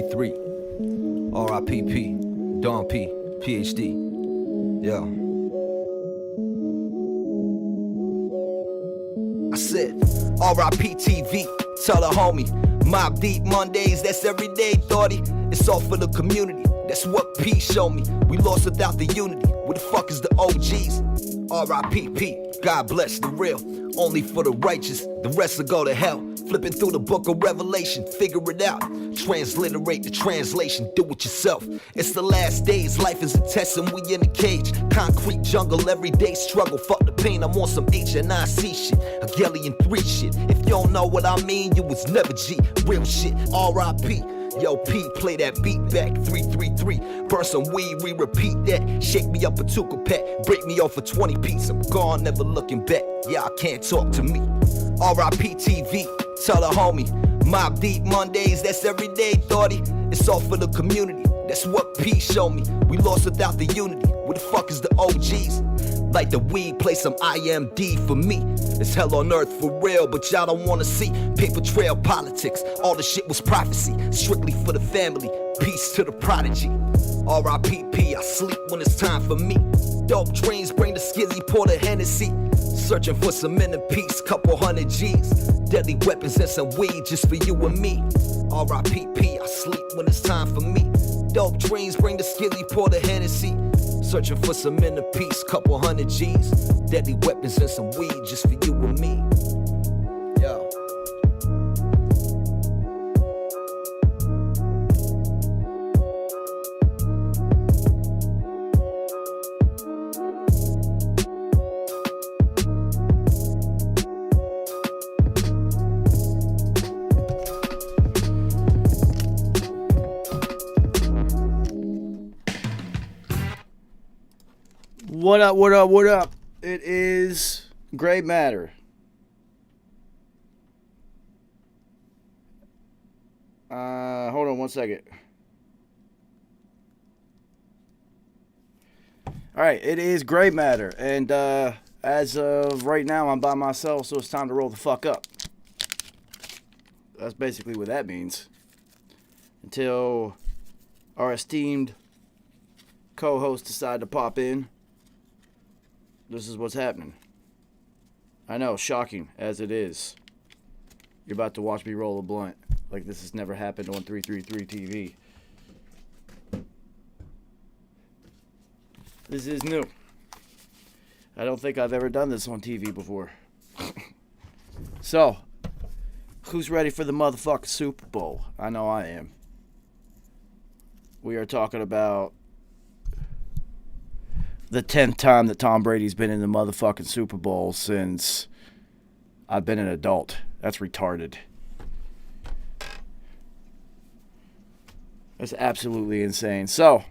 333. R.I.P.P. Don P. PhD. Yeah. I said, R.I.P. TV. Tell a homie. Mob Deep Mondays, that's every day, thoughty. It's all for the community. That's what P showed me. We lost without the unity. Where the fuck is the OGs? R.I.P.P. God bless the real. Only for the righteous. The rest will go to hell. Flipping through the book of Revelation. Figure it out. Transliterate the translation. Do it yourself. It's the last days. Life is a test and we in a cage. Concrete jungle. Everyday struggle. Fuck the pain. I'm on some HNIC shit. A Galleon 3 shit. If you don't know what I mean, you was never G. Real shit. R.I.P. Yo, P, play that beat back, 333. Burn some weed, re-repeat that. Shake me up a tuka pack, break me off a 20 piece. I'm gone, never looking back. Y'all can't talk to me. R.I.P. TV, tell a homie. Mob Deep Mondays, that's every day, thoughty. It's all for the community. That's what P showed me. We lost without the unity. Where the fuck is the OGs? Like the weed, play some IMD for me. It's hell on earth for real, but y'all don't wanna see paper trail politics. All the shit was prophecy, strictly for the family. Peace to the prodigy. R.I.P.P. I sleep when it's time for me. Dope dreams bring the skizzy, pour the Hennessy. Searching for some inner peace, couple hundred G's. Deadly weapons and some weed just for you and me. R.I.P.P. I sleep when it's time for me. Dope dreams bring the skizzy, pour the Hennessy. Searching for some inner peace, couple hundred G's. Deadly weapons and some weed just for you and me. Yo. What up, what up, what up? It is Gray Matter. Hold on one second. Alright, it is Gray Matter. And as of right now, I'm by myself, so it's time to roll the fuck up. That's basically what that means. Until our esteemed co-host decide to pop in. This is what's happening. I know, shocking as it is. You're about to watch me roll a blunt. Like this has never happened on 333 TV. This is new. I don't think I've ever done this on TV before. So, who's ready for the motherfucking Super Bowl? I know I am. We are talking about the 10th time that Tom Brady's been in the motherfucking Super Bowl since I've been an adult. That's retarded. That's absolutely insane. So,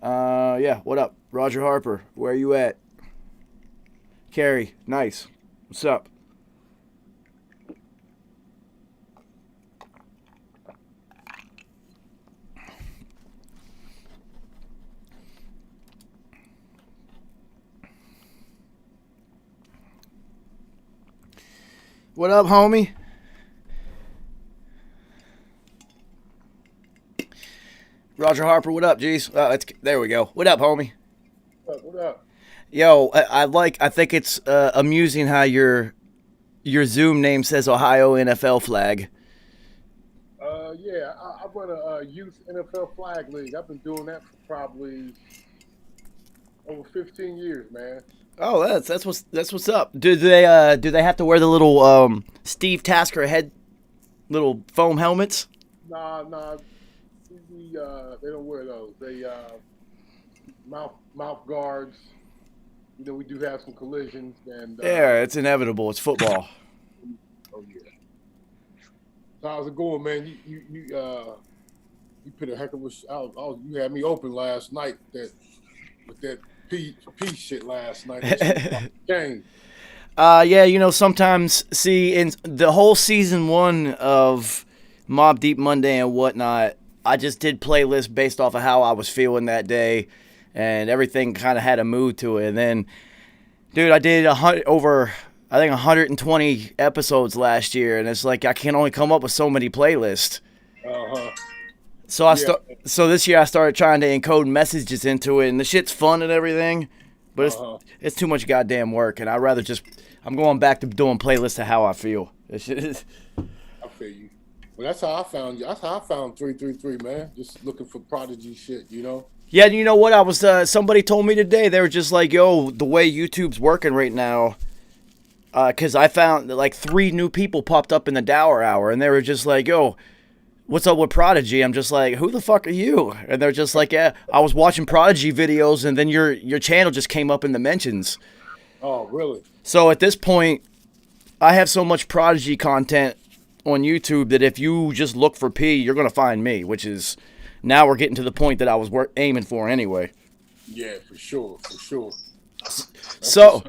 yeah, what up? Roger Harper, where you at? Carrie, nice. What's up? What up, homie? Roger Harper, what up, G's? There we go. What up, homie? What up? Yo, I think it's amusing how your Zoom name says Ohio NFL flag. Yeah, I run a youth NFL flag league. I've been doing that for probably over 15 years, man. Oh, that's what's up. Do they have to wear the little Steve Tasker head, little foam helmets? Nah. They don't wear those. They mouth guards. You know, we do have some collisions and. Yeah, it's inevitable. It's football. Oh yeah. So how's it going, man? You put a heck of a. You had me open last night with that P shit last night. Game. Yeah, you know, sometimes, see, in the whole season 1 of Mob Deep Monday and whatnot, I just did playlists based off of how I was feeling that day, and everything kind of had a mood to it. And then, dude, I did over 120 episodes last year, and it's like I can only come up with so many playlists. Uh-huh. So so this year I started trying to encode messages into it, and the shit's fun and everything, but it's too much goddamn work, and I'd rather I'm going back to doing playlists of how I feel. This shit is. I feel you. Well, that's how I found you. That's how I found 333, man. Just looking for Prodigy shit, you know. Yeah, you know what? I was somebody told me today, they were just like, "Yo, the way YouTube's working right now." Because I found that, like, 3 new people popped up in the Dower Hour, and they were just like, "Yo, what's up with Prodigy?" I'm just like, "Who the fuck are you?" And they're just like, "Yeah, I was watching Prodigy videos, and then your channel just came up in the mentions." Oh, really? So at this point, I have so much Prodigy content on YouTube that if you just look for P, you're gonna find me. Which is, now we're getting to the point that I was aiming for anyway. Yeah, for sure, for sure. So.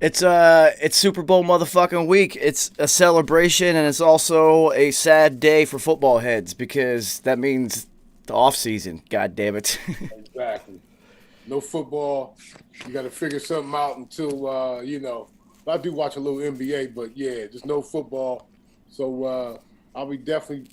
It's Super Bowl motherfucking week. It's a celebration, and it's also a sad day for football heads because that means the off season. God damn it. Exactly. No football. You got to figure something out until you know. I do watch a little NBA, but yeah, just no football. So I'll be definitely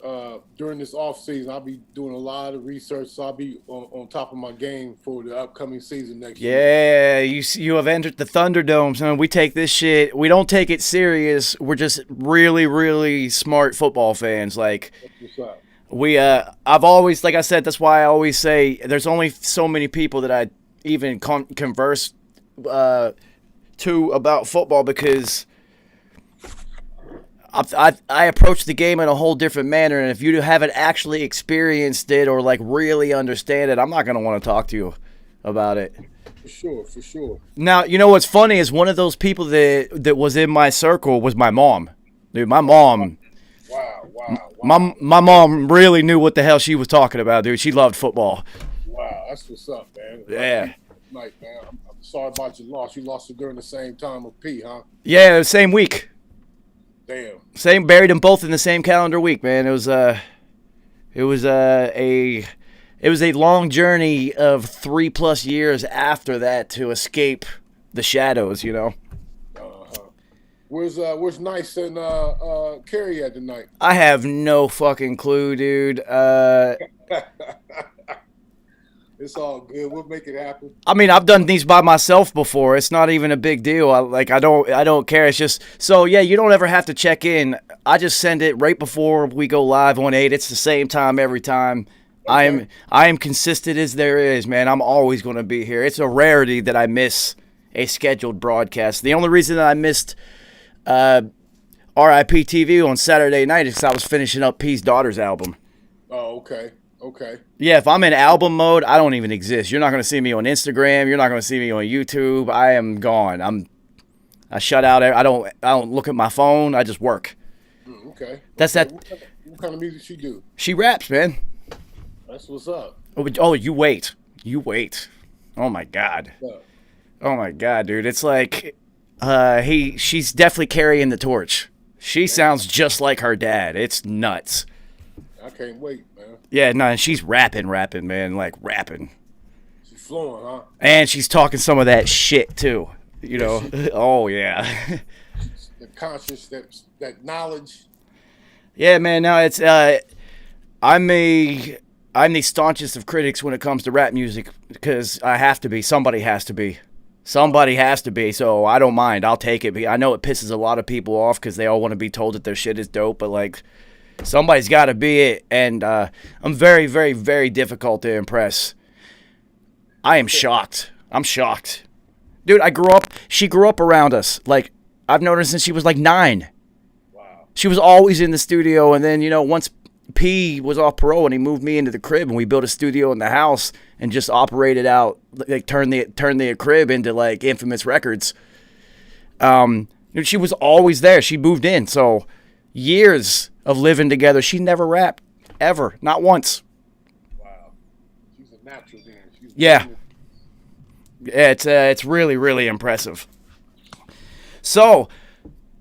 during this off season. I'll be doing a lot of research, so I'll be on top of my game for the upcoming season next year. Yeah, you have entered the Thunderdome. So we take this shit. We don't take it serious. We're just really, really smart football fans. Like, What's up? I've always, like I said, that's why I always say there's only so many people that I even converse to about football because I approach the game in a whole different manner, and if you haven't actually experienced it or like really understand it, I'm not gonna want to talk to you about it. For sure, for sure. Now, you know what's funny is one of those people that was in my circle was my mom. Dude, my mom. Wow. My mom really knew what the hell she was talking about, dude. She loved football. Wow, that's what's up, man. Yeah. Night, man. I'm sorry about your loss. You lost it during the same time with P, huh? Yeah, same week. Damn. Buried them both in the same calendar week, man. It was a long journey of 3+ years after that to escape the shadows, you know. Where's Nice and Carrie at tonight? I have no fucking clue, dude. It's all good. We'll make it happen. I mean, I've done these by myself before. It's not even a big deal. I don't care. It's just so yeah. You don't ever have to check in. I just send it right before we go live on 8. It's the same time every time. Okay. I am consistent as there is, man. I'm always going to be here. It's a rarity that I miss a scheduled broadcast. The only reason that I missed RIP TV on Saturday night is because I was finishing up P's Daughter's album. Oh, okay. Okay. Yeah, if I'm in album mode, I don't even exist. You're not going to see me on Instagram. You're not going to see me on YouTube. I am gone. I shut out. I don't look at my phone. I just work. Okay. That's okay. that. What kind of music she do? She raps, man. That's what's up. Oh, you wait. You wait. Oh my God. Oh my God, dude. It's like she's definitely carrying the torch. She sounds just like her dad. It's nuts. I can't wait, man. Yeah, no, she's rapping, man, like rapping. She's flowing, huh? And she's talking some of that shit too, you know. Oh yeah. The conscious, that knowledge. Yeah, man. No, it's I'm the staunchest of critics when it comes to rap music because I have to be. Somebody has to be. Somebody has to be. So I don't mind. I'll take it. I know it pisses a lot of people off because they all want to be told that their shit is dope, but like. Somebody's got to be it, and I'm very, very, very difficult to impress. I am shocked. I'm shocked. Dude, she grew up around us. Like, I've known her since she was like 9. Wow. She was always in the studio, and then, you know, once P was off parole and he moved me into the crib, and we built a studio in the house and just operated out, like, turned the crib into, like, Infamous Records. She was always there. She moved in, so years of living together. She never rapped, ever, not once. Wow, she's a natural then. Yeah, it's really, really impressive. So,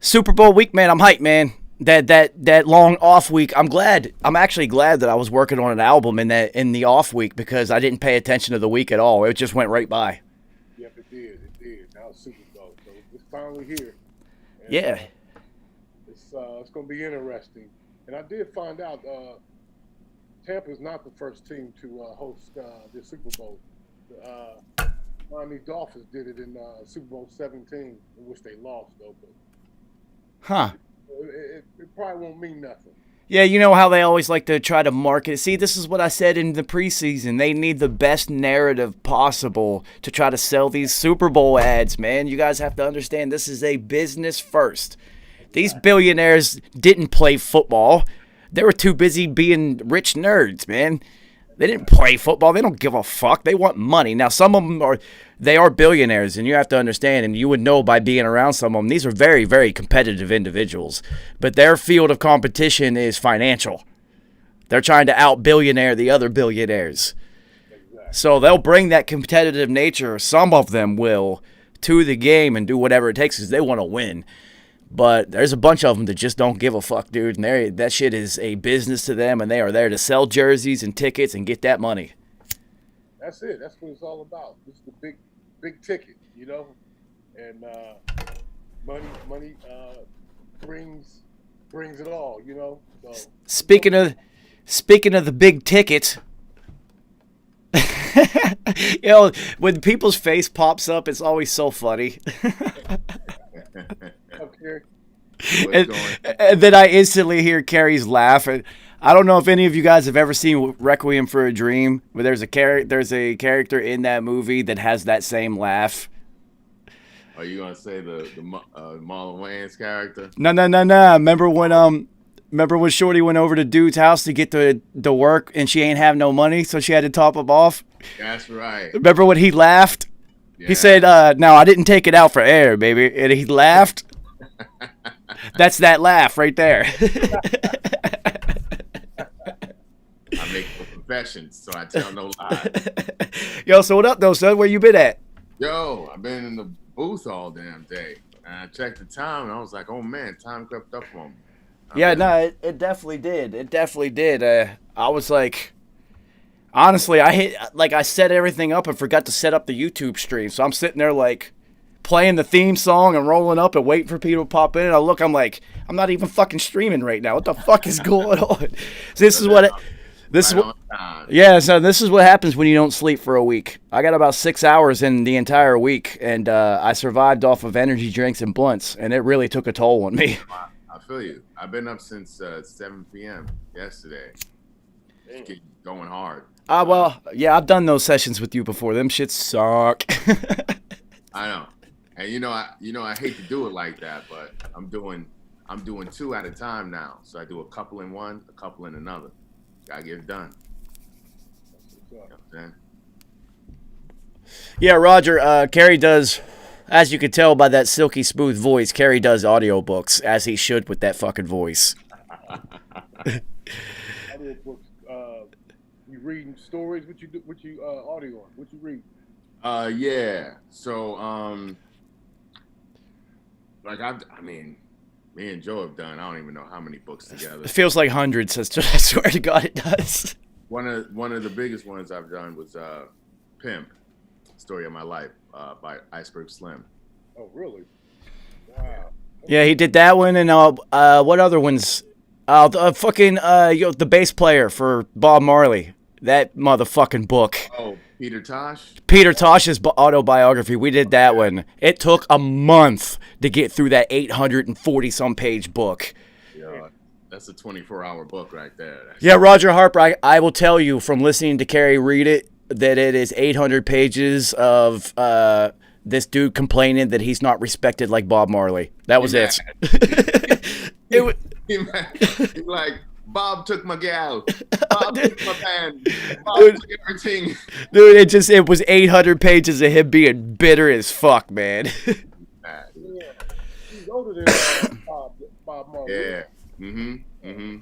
Super Bowl week, man. I'm hyped, man. That long off week. I'm actually glad that I was working on an album in the off week because I didn't pay attention to the week at all. It just went right by. Yep, it did. Now it's Super Bowl, so it's finally here. And, yeah. It's gonna be interesting. And I did find out Tampa's not the first team to host the Super Bowl. Miami Dolphins did it in Super Bowl 17, in which they lost, though. But Huh. it probably won't mean nothing. Yeah, you know how they always like to try to market it. See, this is what I said in the preseason. They need the best narrative possible to try to sell these Super Bowl ads, man. You guys have to understand this is a business first. These billionaires didn't play football. They were too busy being rich nerds, man. They didn't play football. They don't give a fuck. They want money. Now, some of them they are billionaires, and you have to understand, and you would know by being around some of them, these are very, very competitive individuals. But their field of competition is financial. They're trying to out-billionaire the other billionaires. So they'll bring that competitive nature, some of them will, to the game and do whatever it takes because they want to win. But there's a bunch of them that just don't give a fuck, dude. And that shit is a business to them, and they are there to sell jerseys and tickets and get that money. That's it. That's what it's all about. It's the big ticket, you know. And money brings it all, you know. So speaking of the big ticket, you know, when people's face pops up, it's always so funny. And then I instantly hear Carrie's laugh. And I don't know if any of you guys have ever seen Requiem for a Dream, but there's a character in that movie that has that same laugh. Are you gonna say the Marlon Wayans character? No. Remember when Shorty went over to dude's house to get to work and she ain't have no money, so she had to top him off? That's right. Remember when he laughed? Yeah. He said, "No, I didn't take it out for air, baby," and he laughed. That's that laugh right there. I make no confessions, so I tell no lies. Yo, so what up, though, son? Where you been at? Yo, I've been in the booth all damn day. And I checked the time, and I was like, oh, man, time crept up on me. It definitely did. It definitely did. I was like, honestly, I set everything up and forgot to set up the YouTube stream. So I'm sitting there, like, playing the theme song and rolling up and waiting for people to pop in. And I'm like, I'm not even fucking streaming right now. What the fuck is going on? So this is what happens when you don't sleep for a week. I got about 6 hours in the entire week, and I survived off of energy drinks and blunts, and it really took a toll on me. I feel you. I've been up since 7 p.m. yesterday. It's going hard. Well, yeah, I've done those sessions with you before. Them shits suck. I know. And you know I hate to do it like that, but I'm doing 2 at a time now. So I do a couple in one, a couple in another. Gotta get it done. You know what I'm saying? Yeah, Roger, Carrie does, as you can tell by that silky smooth voice, Carrie does audiobooks, as he should with that fucking voice. Audiobooks, you reading stories? What you audio on? What you read? Yeah. So I mean, me and Joe have done, I don't even know how many books together. It feels like hundreds. I swear to God, it does. One of the biggest ones I've done was Pimp, Story of My Life, by Iceberg Slim. Oh, really? Wow. Yeah, he did that one, and what other ones? The bass player for Bob Marley. That motherfucking book. Oh, Peter Tosh? Peter Tosh's autobiography. We did that one. It took a month to get through that 840-some page book. Yeah, that's a 24-hour book right there. Yeah, Roger Harper, I will tell you from listening to Carrie read it that it is 800 pages of this dude complaining that he's not respected like Bob Marley. That was it. He's like, Bob took my gal. Bob took my band. Bob took everything. Dude, it was 800 pages of him being bitter as fuck, man. Yeah. He's older than Bob Marley. Yeah. Mm-hmm.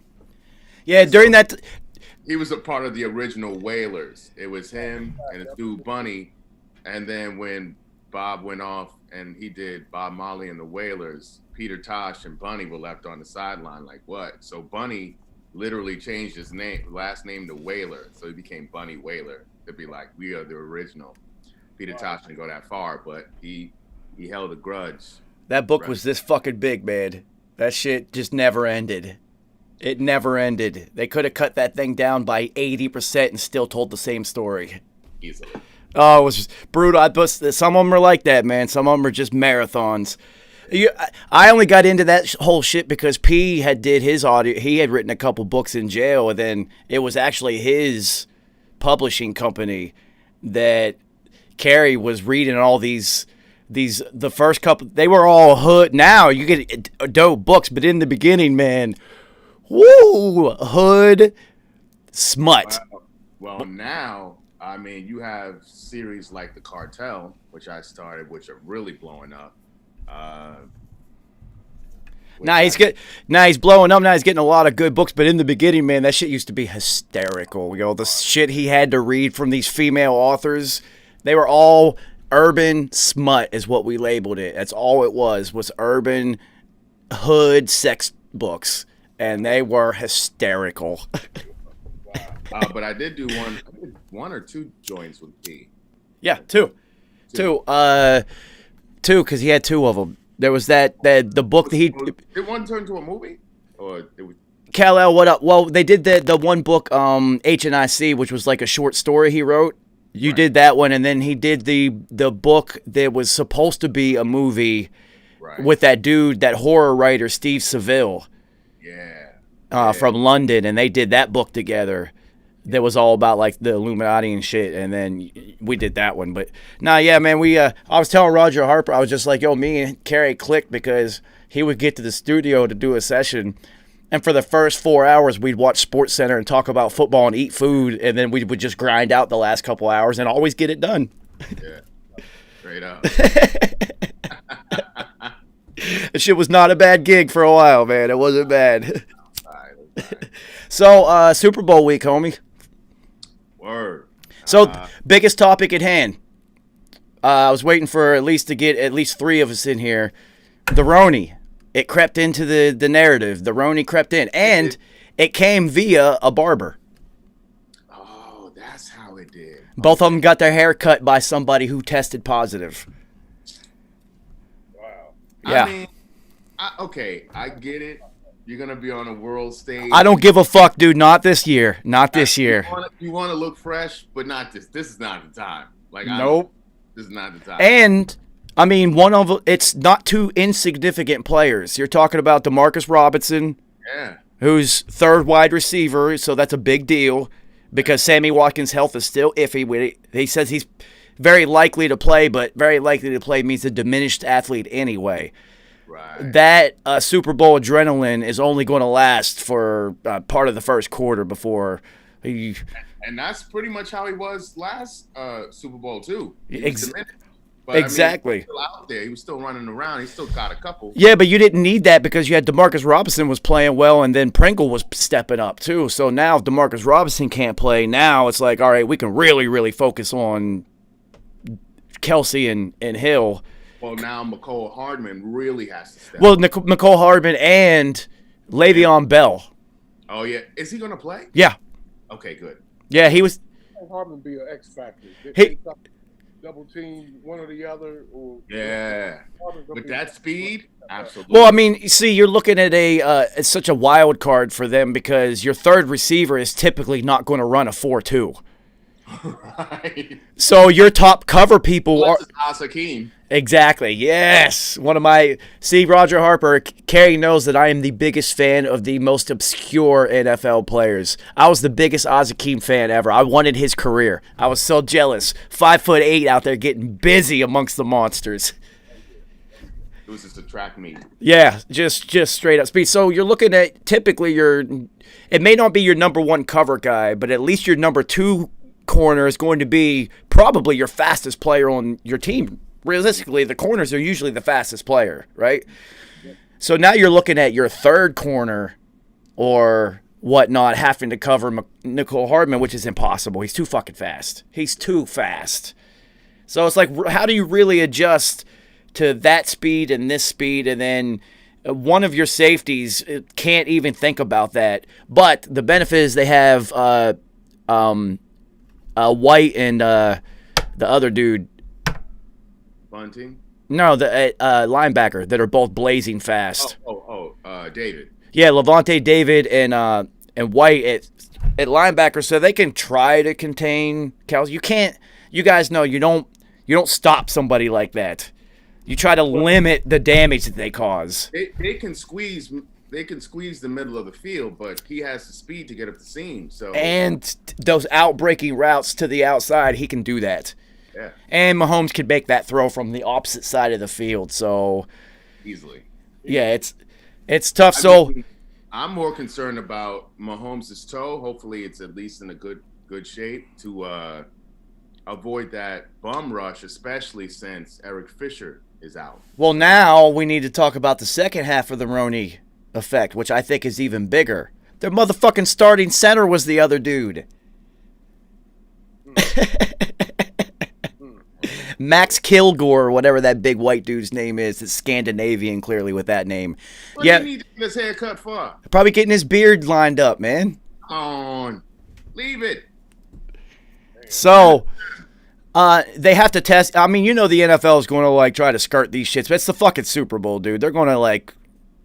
Yeah, during that... He was a part of the original Wailers. It was him and his dude Bunny. And then when Bob went off and he did Bob Marley and the Wailers, Peter Tosh and Bunny were left on the sideline like, what? So Bunny literally changed his last name to Wailer. So he became Bunny Wailer. To be like, we are the original. Peter Tosh didn't go that far, but he held a grudge. That book was this fucking big, man. That shit just never ended. It never ended. They could have cut that thing down by 80% and still told the same story. Easily. Oh, it was just brutal. Some of them are like that, man. Some of them are just marathons. I only got into that whole shit because P had did his audio. He had written a couple books in jail, and then it was actually his publishing company that Carrie was reading all these the first couple. They were all hood. Now you get dope books, but in the beginning, man, woo, hood smut. Well, now, I mean, you have series like The Cartel, which I started, which are really blowing up. Now he's blowing up. Now he's getting a lot of good books. But in the beginning, man, that shit used to be hysterical. You know, the shit he had to read from these female authors, they were all urban smut, is what we labeled it. That's all it was urban hood sex books, and they were hysterical. But I did do one or two joints with P. Yeah, two, because he had two of them. There was the book that he. Did one turn to a movie, or it was? Kal-El, what up? Well, they did the one book, H&IC, which was like a short story he wrote. You did that one, and then he did the book that was supposed to be a movie with that dude, that horror writer Steve Seville. From London, and they did that book together. That was all about like the Illuminati and shit, and then we did that one. But yeah, man, I was telling Roger Harper, I was just like, yo, me and Carrie clicked because he would get to the studio to do a session, and for the first 4 hours, we'd watch Sports Center and talk about football and eat food, and then we would just grind out the last couple hours and always get it done. Yeah, straight up. That shit was not a bad gig for a while, man. It wasn't bad. So, Super Bowl week, homie. Word. So, biggest topic at hand. I was waiting for at least three of us in here. The Roni. It crept into the narrative. The Roni crept in. And it came via a barber. Oh, that's how it did. Both of them got their hair cut by somebody who tested positive. Wow. Yeah. I mean, I get it. You're going to be on a world stage. I don't give a fuck, dude. Not this year. Not this year. You want to look fresh, but not this. This is not the time. Like, nope. This is not the time. And, I mean, it's not two insignificant players. You're talking about DeMarcus Robinson, who's third wide receiver, so that's a big deal because Sammy Watkins' health is still iffy. He says he's very likely to play, but very likely to play means a diminished athlete anyway. Right. That Super Bowl adrenaline is only going to last for part of the first quarter before he. And that's pretty much how he was last Super Bowl too. Exactly. I mean, he was still out there. He was still running around. He still got a couple. Yeah, but you didn't need that because you had DeMarcus Robinson was playing well, and then Pringle was stepping up too. So now if DeMarcus Robinson can't play, now it's like, all right, we can really, really focus on Kelsey and Hill. Well, now McCole Hardman really has to step up. McCole Hardman and Le'Veon Bell. Oh, yeah. Is he going to play? Yeah. Okay, good. Yeah, he was. Hardman be an X factor. Double team one or the other. With that speed, absolutely. Well, I mean, you see, you're looking at it's such a wild card for them because your third receiver is typically not going to run a 4-2. Right. So your top cover people are Hakeem. Exactly. Yes. Roger Harper, Carrie knows that I am the biggest fan of the most obscure NFL players. I was the biggest Hakeem fan ever. I wanted his career. I was so jealous. 5'8" out there getting busy amongst the monsters. It was just a track meet. Yeah, just straight up speed. So you're looking at typically it may not be your number one cover guy, but at least your number two corner is going to be probably your fastest player on your team. Realistically, the corners are usually the fastest player, right? So now you're looking at your third corner or whatnot having to cover McCole Hardman, which is impossible. He's too fucking fast. He's too fast. So it's like, how do you really adjust to that speed and this speed, and then one of your safeties can't even think about that. But the benefit is they have White and the other dude. Bunting? No, the linebacker that are both blazing fast. David. Yeah, Levante David and White at linebacker, so they can try to contain Kelsey. You can't. You guys know you don't stop somebody like that. You try to limit the damage that they cause. They can squeeze the middle of the field, but he has the speed to get up the seam. So and those outbreaking routes to the outside, he can do that. Yeah. And Mahomes could make that throw from the opposite side of the field. So easily. Yeah, it's tough. I'm more concerned about Mahomes' toe. Hopefully, it's at least in a good shape to avoid that bum rush, especially since Eric Fisher is out. Well, now we need to talk about the second half of the Roney effect, which I think is even bigger. Their motherfucking starting center was the other dude. Max Kilgore, or whatever that big white dude's name is. It's Scandinavian, clearly, with that name. What do you need to get his haircut for? Probably getting his beard lined up, man. Come on. Leave it. So, they have to test. I mean, you know the NFL is going to, like, try to skirt these shits, but it's the fucking Super Bowl, dude. They're going to, like,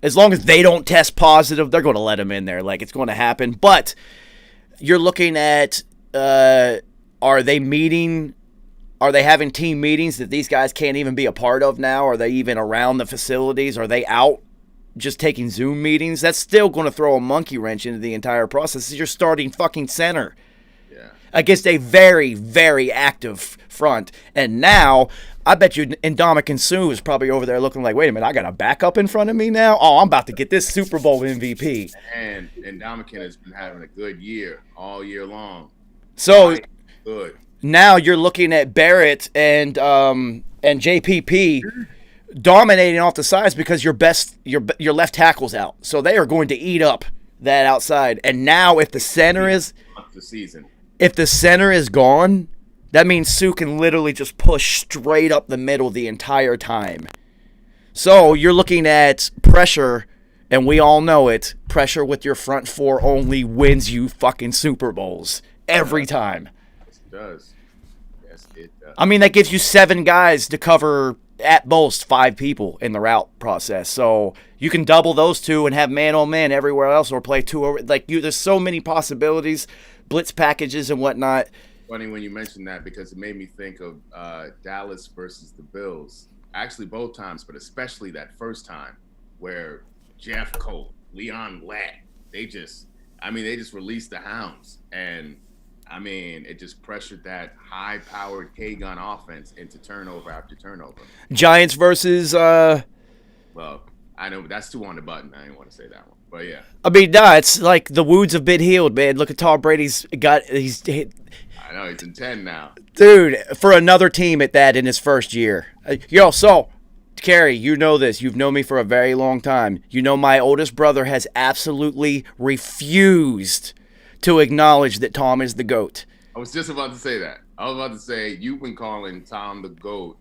as long as they don't test positive, they're going to let them in there. Like, it's going to happen. But you're looking at, are they meeting... Are they having team meetings that these guys can't even be a part of now? Are they even around the facilities? Are they out just taking Zoom meetings? That's still going to throw a monkey wrench into the entire process. This is your starting fucking center against a very, very active front. And now, I bet you Ndamukong Suh is probably over there looking like, wait a minute, I got a backup in front of me now? Oh, I'm about to get this Super Bowl MVP. And Ndamukong has been having a good year all year long. So, good. Now you're looking at Barrett and JPP dominating off the sides because your left tackle's out. So they are going to eat up that outside. And now if the center is gone, that means Suh can literally just push straight up the middle the entire time. So you're looking at pressure, and we all know it. Pressure with your front four only wins you fucking Super Bowls every time. It does. Yes, it does. I mean, that gives you 7 guys to cover at most 5 people in the route process. So you can double those 2 and have man-on-man everywhere else, or play 2 over. Like there's so many possibilities, blitz packages and whatnot. Funny when you mentioned that because it made me think of Dallas versus the Bills. Actually, both times, but especially that first time where Jeff Colt, Leon Lett, they just released the hounds and. I mean, it just pressured that high-powered K-gun offense into turnover after turnover. Giants versus... Well, I know, but that's 2 on the button. I didn't want to say that one. But, yeah. I mean, nah, it's like the wounds have been healed, man. Look at Tom Brady's got... I know, he's in 10 now. Dude, for another team at that in his first year. So, Kerry, you know this. You've known me for a very long time. You know my oldest brother has absolutely refused to acknowledge that Tom is the GOAT. I was just about to say that. I was about to say, you've been calling Tom the GOAT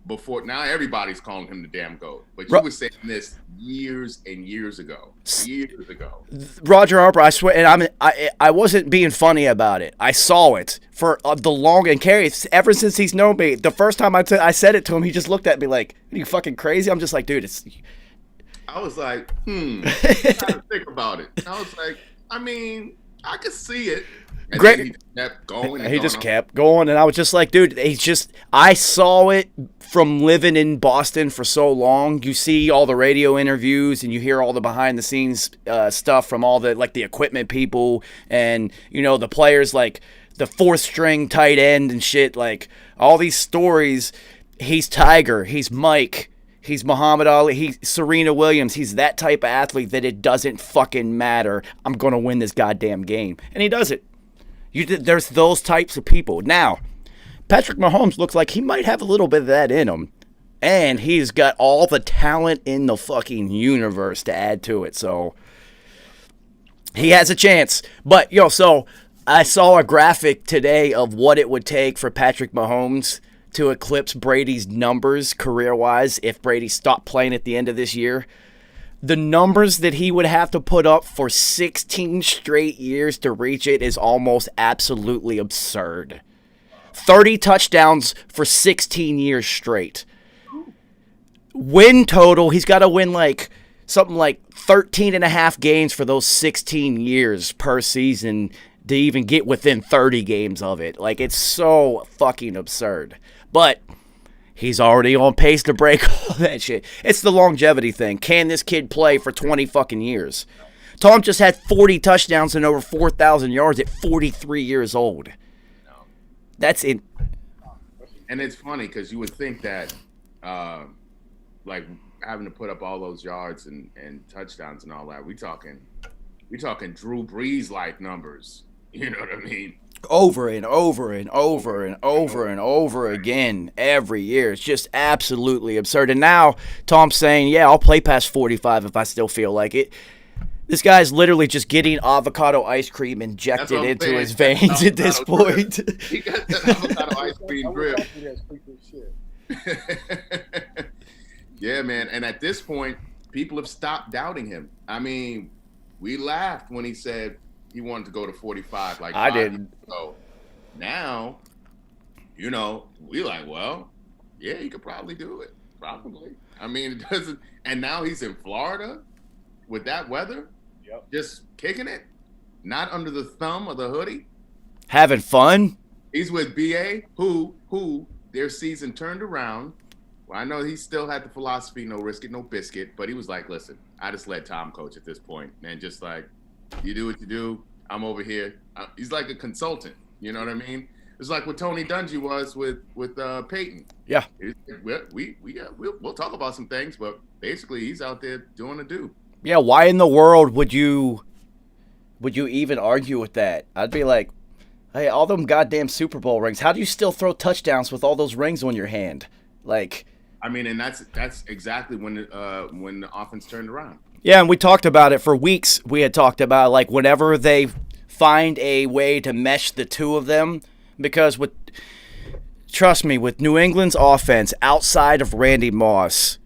before. Now everybody's calling him the damn GOAT. But you were saying this years and years ago. Years ago. Roger Harper, I swear, and I wasn't being funny about it. I saw it for the long, and Kerry, ever since he's known me, the first time I said it to him, he just looked at me like, are you fucking crazy? I'm just like, dude, it's... I was like, I had to think about it. I was like, I mean... I could see it. And great. He kept going. He just kept going, and I was just like, dude, I saw it from living in Boston for so long. You see all the radio interviews, and you hear all the behind-the-scenes stuff from all the the equipment people, and the players, like the 4th-string tight end and shit. Like all these stories. He's Tiger. He's Mike. He's Muhammad Ali. He's Serena Williams. He's that type of athlete that it doesn't fucking matter. I'm going to win this goddamn game. And he does it. There's those types of people. Now, Patrick Mahomes looks like he might have a little bit of that in him. And he's got all the talent in the fucking universe to add to it. So, he has a chance. But, so I saw a graphic today of what it would take for Patrick Mahomes to eclipse Brady's numbers career-wise if Brady stopped playing at the end of this year. The numbers that he would have to put up for 16 straight years to reach it is almost absolutely absurd. 30 touchdowns for 16 years straight. Win total, he's got to win like something like 13 and a half games for those 16 years per season to even get within 30 games of it. Like, it's so fucking absurd. But he's already on pace to break all that shit. It's the longevity thing. Can this kid play for 20 fucking years? Tom just had 40 touchdowns and over 4,000 yards at 43 years old. That's it. And it's funny because you would think that, like, having to put up all those yards and touchdowns and all that, we talking Drew Brees like numbers. You know what I mean? Over and over and over and over and over again every year. It's just absolutely absurd. And now Tom's saying, yeah, I'll play past 45 if I still feel like it. This guy's literally just getting avocado ice cream injected into his veins at this point. He got that avocado ice cream drip. Yeah, man. And at this point, people have stopped doubting him. I mean, we laughed when he said he wanted to go to 45. Like I didn't. So now, you know, we like, well, yeah, he could probably do it. Probably. I mean, it doesn't. And now he's in Florida with that weather. Yep. Just kicking it, not under the thumb of the hoodie. Having fun. He's with BA, who their season turned around. Well, I know he still had the philosophy, no risk it, no biscuit, but he was like, listen, I just let Tom coach at this point, and just like, you do what you do. I'm over here. He's like a consultant. You know what I mean? It's like what Tony Dungy was with Peyton. Yeah. We'll talk about some things, but basically he's out there doing a do. Yeah, why in the world would you even argue with that? I'd be like, hey, all them goddamn Super Bowl rings. How do you still throw touchdowns with all those rings on your hand? Like, I mean, and that's exactly when the offense turned around. Yeah, and we talked about it for weeks. We had talked about, like, whenever they find a way to mesh the two of them, because trust me, with New England's offense outside of Randy Moss,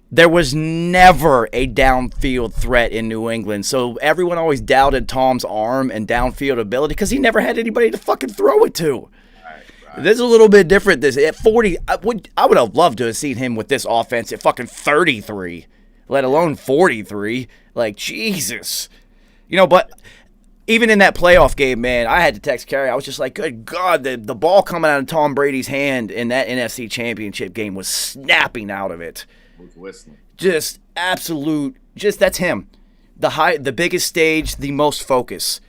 there was never a downfield threat in New England. So everyone always doubted Tom's arm and downfield ability because he never had anybody to fucking throw it to. Right. This is a little bit different. This at 40, I would have loved to have seen him with this offense at fucking 33, let alone 43. Like, Jesus. You know, but even in that playoff game, man, I had to text Carrie. I was just like, good God, the ball coming out of Tom Brady's hand in that NFC Championship game was snapping out of it. Just absolute, that's him. The biggest stage, the most focus.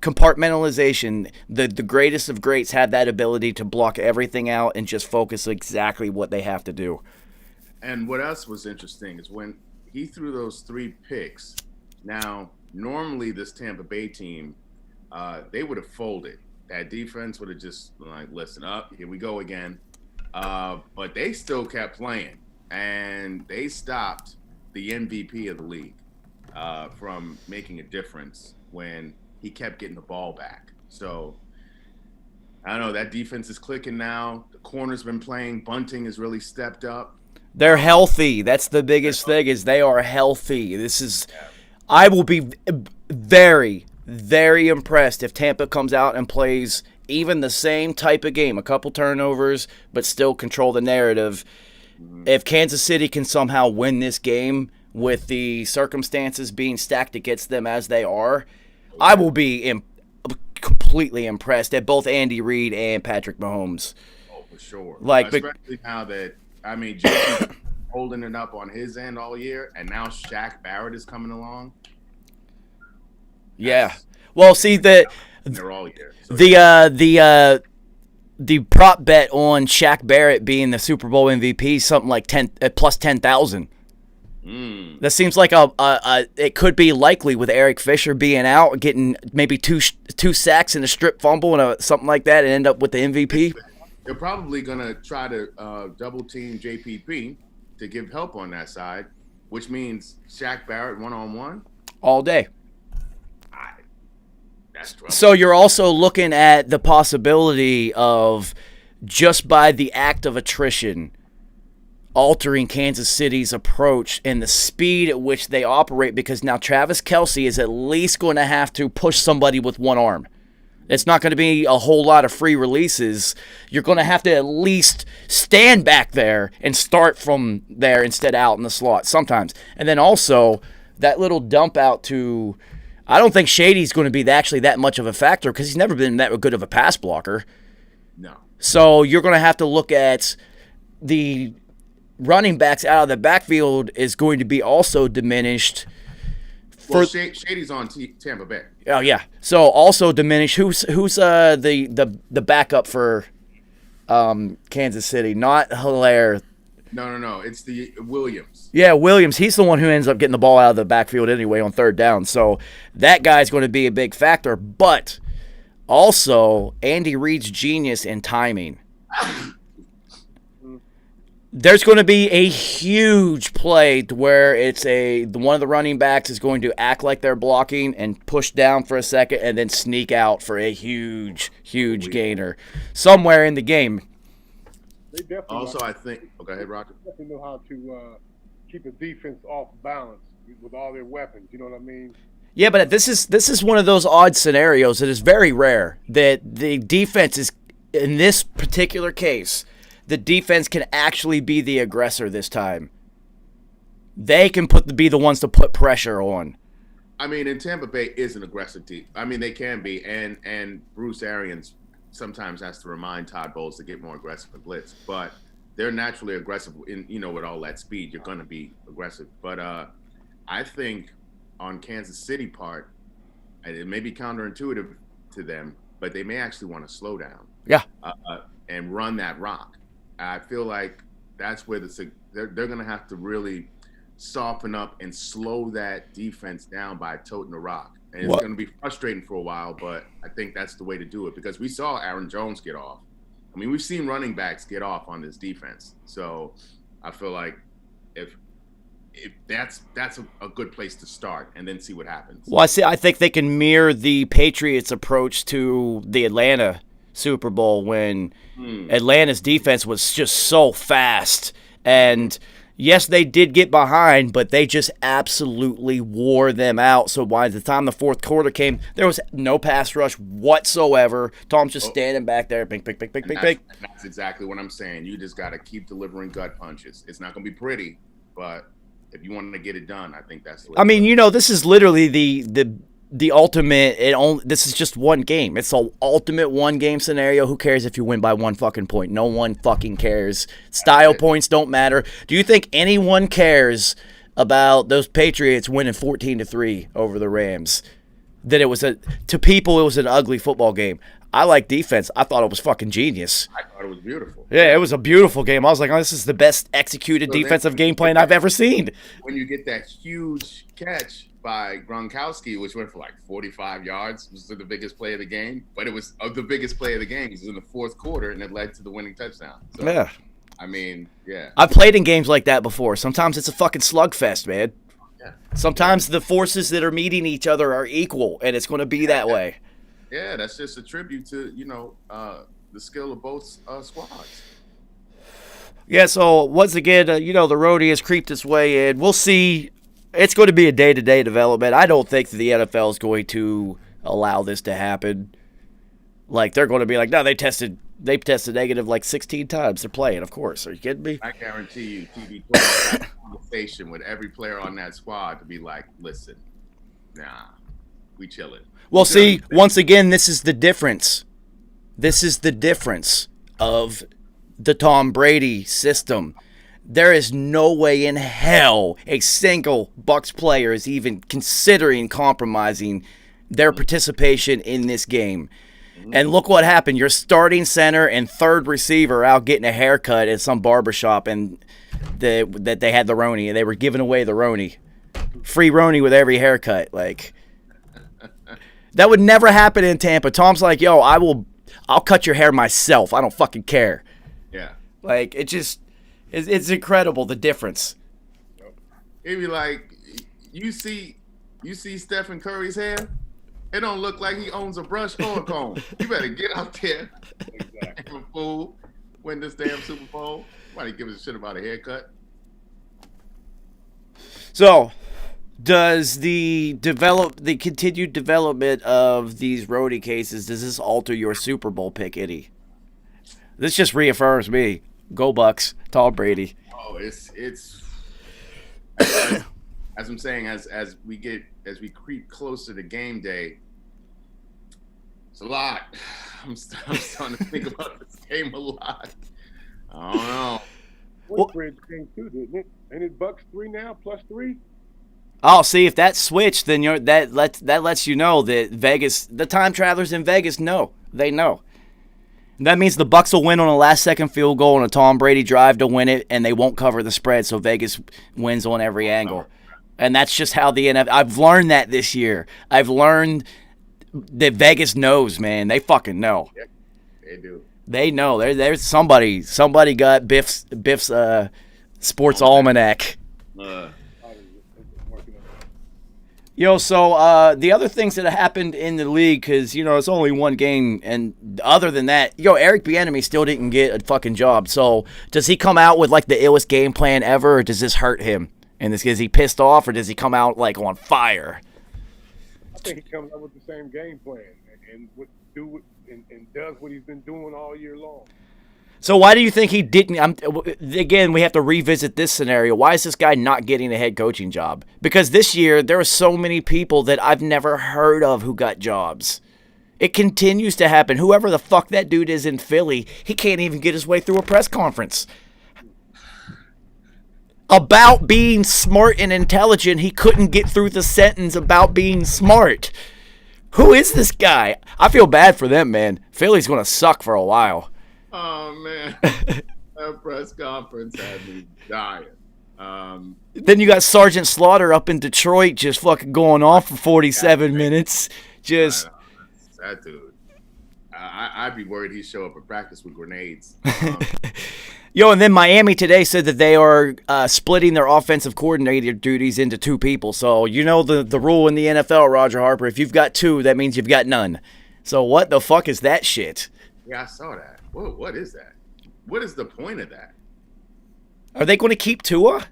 Compartmentalization. The greatest of greats have that ability to block everything out and just focus exactly what they have to do. And what else was interesting is when he threw those 3 picks. Now, normally this Tampa Bay team, they would have folded. That defense would have just like, listen up, here we go again. But they still kept playing. And they stopped the MVP of the league from making a difference when he kept getting the ball back. So, I don't know, that defense is clicking now. The corner's been playing. Bunting has really stepped up. They're healthy. That's the biggest thing, is they are healthy. I will be very, very impressed if Tampa comes out and plays even the same type of game, a couple turnovers, but still control the narrative. If Kansas City can somehow win this game with the circumstances being stacked against them as they are, I will be completely impressed at both Andy Reid and Patrick Mahomes. Oh, for sure. Like, especially now that, I mean, JP's holding it up on his end all year, and now Shaq Barrett is coming along. Yeah. Well, see, they're all year. So the prop bet on Shaq Barrett being the Super Bowl MVP is something like plus 10,000. That seems like it could be likely with Eric Fisher being out, getting maybe two sacks and a strip fumble and something like that, and end up with the MVP. They're probably gonna try to double team JPP to give help on that side, which means Shaq Barrett 1-on-1 all day. That's trouble. So you're also looking at the possibility of, just by the act of attrition, altering Kansas City's approach and the speed at which they operate, because now Travis Kelce is at least going to have to push somebody with one arm. It's not going to be a whole lot of free releases. You're going to have to at least stand back there and start from there instead out in the slot sometimes. And then also, that little dump out to, I don't think Shady's going to be actually that much of a factor because he's never been that good of a pass blocker. No. So you're going to have to look at the running backs out of the backfield is going to be also diminished. Well, Shady's on Tampa Bay. Oh yeah, so also diminished. Who's the backup for Kansas City? Not Hilaire. No. It's the Williams. Yeah, Williams. He's the one who ends up getting the ball out of the backfield anyway on third down. So that guy's going to be a big factor. But also Andy Reid's genius in timing. There's going to be a huge play to where it's one of the running backs is going to act like they're blocking and push down for a second and then sneak out for a huge gainer somewhere in the game. They definitely Also, I think. Oh, go ahead, Roger. definitely know how to keep a defense off balance with all their weapons. You know what I mean? Yeah, but this is one of those odd scenarios that is very rare that the defense is, in this particular case, the defense can actually be the aggressor this time. They can be the ones to put pressure on. I mean, and Tampa Bay is an aggressive team. I mean, they can be, and Bruce Arians sometimes has to remind Todd Bowles to get more aggressive and blitz. But they're naturally aggressive with all that speed. You're going to be aggressive. But I think on Kansas City part, and it may be counterintuitive to them, but they may actually want to slow down. Yeah. And run that rock. I feel like that's where they're going to have to really soften up and slow that defense down by toting the rock. And it's going to be frustrating for a while, but I think that's the way to do it because we saw Aaron Jones get off. I mean, we've seen running backs get off on this defense. So I feel like if that's a good place to start and then see what happens. Well, I think they can mirror the Patriots' approach to the Atlanta Super Bowl when Atlanta's defense was just so fast. And yes, they did get behind, but they just absolutely wore them out. So by the time the fourth quarter came, there was no pass rush whatsoever. Tom's just standing back there, bing. That's exactly what I'm saying. You just got to keep delivering gut punches. It's not going to be pretty, but if you want to get it done, I think that's the way. I mean, this is literally the ultimate. This is just one game. It's the ultimate one game scenario. Who cares if you win by one fucking point? No one fucking cares. Style points don't matter. Do you think anyone cares about those Patriots winning 14-3 over the Rams? That to people it was an ugly football game. I like defense. I thought it was fucking genius. I thought it was beautiful. Yeah, it was a beautiful game. I was like, oh, this is the best executed defensive game plan I've ever seen. When you get that huge catch by Gronkowski, which went for like 45 yards, was the biggest play of the game. But it was the biggest play of the game. It was in the fourth quarter, and it led to the winning touchdown. So, yeah. I mean, yeah. I've played in games like that before. Sometimes it's a fucking slugfest, man. Yeah. Sometimes the forces that are meeting each other are equal, and it's going to be that way. Yeah, that's just a tribute to, the skill of both squads. Yeah, so once again, the roadie has creeped its way in. We'll see. It's going to be a day-to-day development. I don't think that the NFL is going to allow this to happen. Like, they're going to be like, no, they tested negative like 16 times. They're playing, of course. Are you kidding me? I guarantee you, TB12 had a conversation with every player on that squad to be like, listen, nah, we chilling. Well, see, once again, this is the difference. This is the difference of the Tom Brady system. There is no way in hell a single Bucs player is even considering compromising their participation in this game. And look what happened. Your starting center and third receiver out getting a haircut at some barbershop and that they had the Roni, and they were giving away the Roni. Free Roni with every haircut. Like, that would never happen in Tampa. Tom's like, yo, I'll cut your hair myself. I don't fucking care. Yeah. Like, it's incredible, the difference. It'd be like, you see Stephen Curry's hair? It don't look like he owns a brush or a comb. You better get out there. Exactly. Fool. Win this damn Super Bowl. Nobody gives a shit about a haircut. So, does the continued development of these roadie cases, does this alter your Super Bowl pick, Eddie? This just reaffirms me. Go Bucs. Tom Brady. Oh, it's as I'm saying, as we creep closer to game day, it's a lot. I'm starting to think about this game a lot. I don't know. What spread changed too, didn't it? Ain't it Bucs 3 now, +3? Oh, see, if that switched, then that lets you know that Vegas, the time travelers in Vegas know. They know. That means the Bucs will win on a last-second field goal and a Tom Brady drive to win it, and they won't cover the spread, so Vegas wins on every angle. And that's just how the NFL. I've learned that this year. I've learned that Vegas knows, man. They fucking know. Yeah, they do. They know. There's somebody got Biff's sports almanac. So the other things that have happened in the league, because, it's only one game, and other than that, Eric Bieniemy still didn't get a fucking job. So does he come out with, like, the illest game plan ever, or does this hurt him? And is he pissed off, or does he come out, like, on fire? I think he comes up with the same game plan and does what he's been doing all year long. So why do you think he didn't? Again, we have to revisit this scenario. Why is this guy not getting a head coaching job? Because this year, there are so many people that I've never heard of who got jobs. It continues to happen. Whoever the fuck that dude is in Philly, he can't even get his way through a press conference. About being smart and intelligent, he couldn't get through the sentence about being smart. Who is this guy? I feel bad for them, man. Philly's going to suck for a while. Oh, man. That press conference had me dying. Then you got Sergeant Slaughter up in Detroit just fucking going off for 47 minutes. Just that dude. I'd be worried he'd show up at practice with grenades. And then Miami today said that they are splitting their offensive coordinator duties into two people. So the rule in the NFL, Roger Harper, if you've got two, that means you've got none. So what the fuck is that shit? Yeah, I saw that. What is that? What is the point of that? Are they going to keep Tua?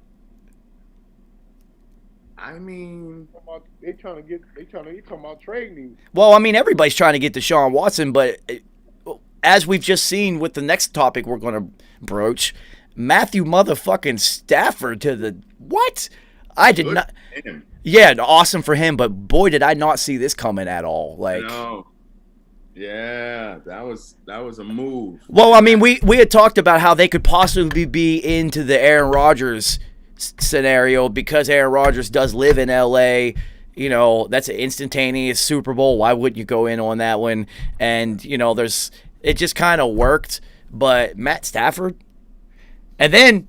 I mean, they talking about trading him. Well, I mean, everybody's trying to get Deshaun Watson, but as we've just seen with the next topic we're going to broach, Matthew motherfucking Stafford to the what? I did not. Yeah, awesome for him, but boy, did I not see this coming at all. Like, no. Yeah, that was a move. Well, I mean, we had talked about how they could possibly be into the Aaron Rodgers scenario because Aaron Rodgers does live in L.A. That's an instantaneous Super Bowl. Why wouldn't you go in on that one? And, it just kind of worked. But Matt Stafford? And then,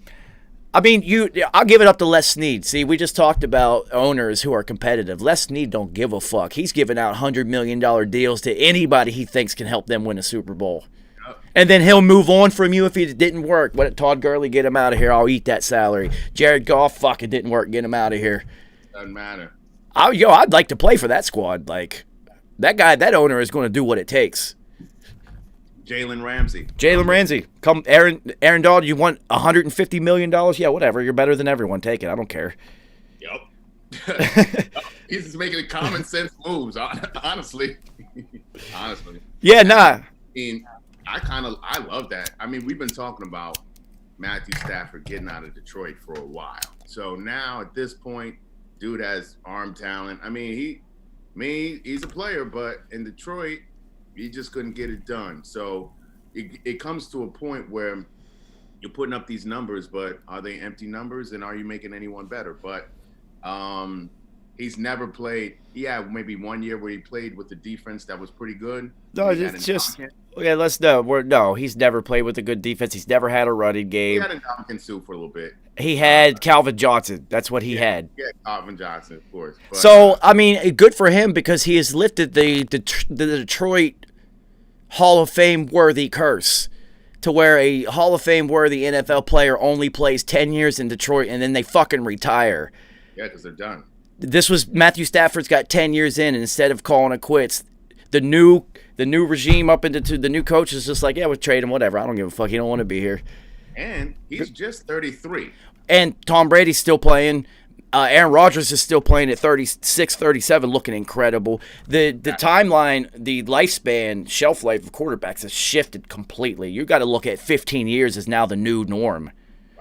I mean, I'll give it up to Les Snead. See, we just talked about owners who are competitive. Les Snead don't give a fuck. He's giving out $100 million deals to anybody he thinks can help them win a Super Bowl. And then he'll move on from you if it didn't work. What, Todd Gurley, get him out of here. I'll eat that salary. Jared Goff, fuck, it didn't work. Get him out of here. Doesn't matter. I'd like to play for that squad. Like, that owner is going to do what it takes. Jalen Ramsey. Come, Aaron Donald, you want $150 million? Yeah, whatever. You're better than everyone. Take it. I don't care. Yep. He's just making common sense moves, honestly. Yeah, nah. I mean, I love that. I mean, we've been talking about Matthew Stafford getting out of Detroit for a while. So now at this point, dude has arm talent. I mean, he's a player, but in Detroit, he just couldn't get it done. So it comes to a point where you're putting up these numbers, but are they empty numbers, and are you making anyone better? But he's never played. Yeah, maybe 1 year where he played with the defense that was pretty good. No, it's just he's never played with a good defense. He's never had a running game. He had a Dominican Sue for a little bit. He had Calvin Johnson. That's what he had. Yeah, Calvin Johnson, of course. But, so, I mean, good for him because he has lifted the Detroit Hall of Fame worthy curse to where a Hall of Fame worthy NFL player only plays 10 years in Detroit and then they fucking retire. Yeah, because they're done. This was Matthew Stafford's got 10 years in, and instead of calling it quits, the new regime up into the new coach is just like, yeah, we'll trade him, whatever. I don't give a fuck. He don't want to be here. And he's just 33. And Tom Brady's still playing. Aaron Rodgers is still playing at 36, 37, looking incredible. The timeline, the lifespan, shelf life of quarterbacks has shifted completely. You got to look at 15 years as now the new norm.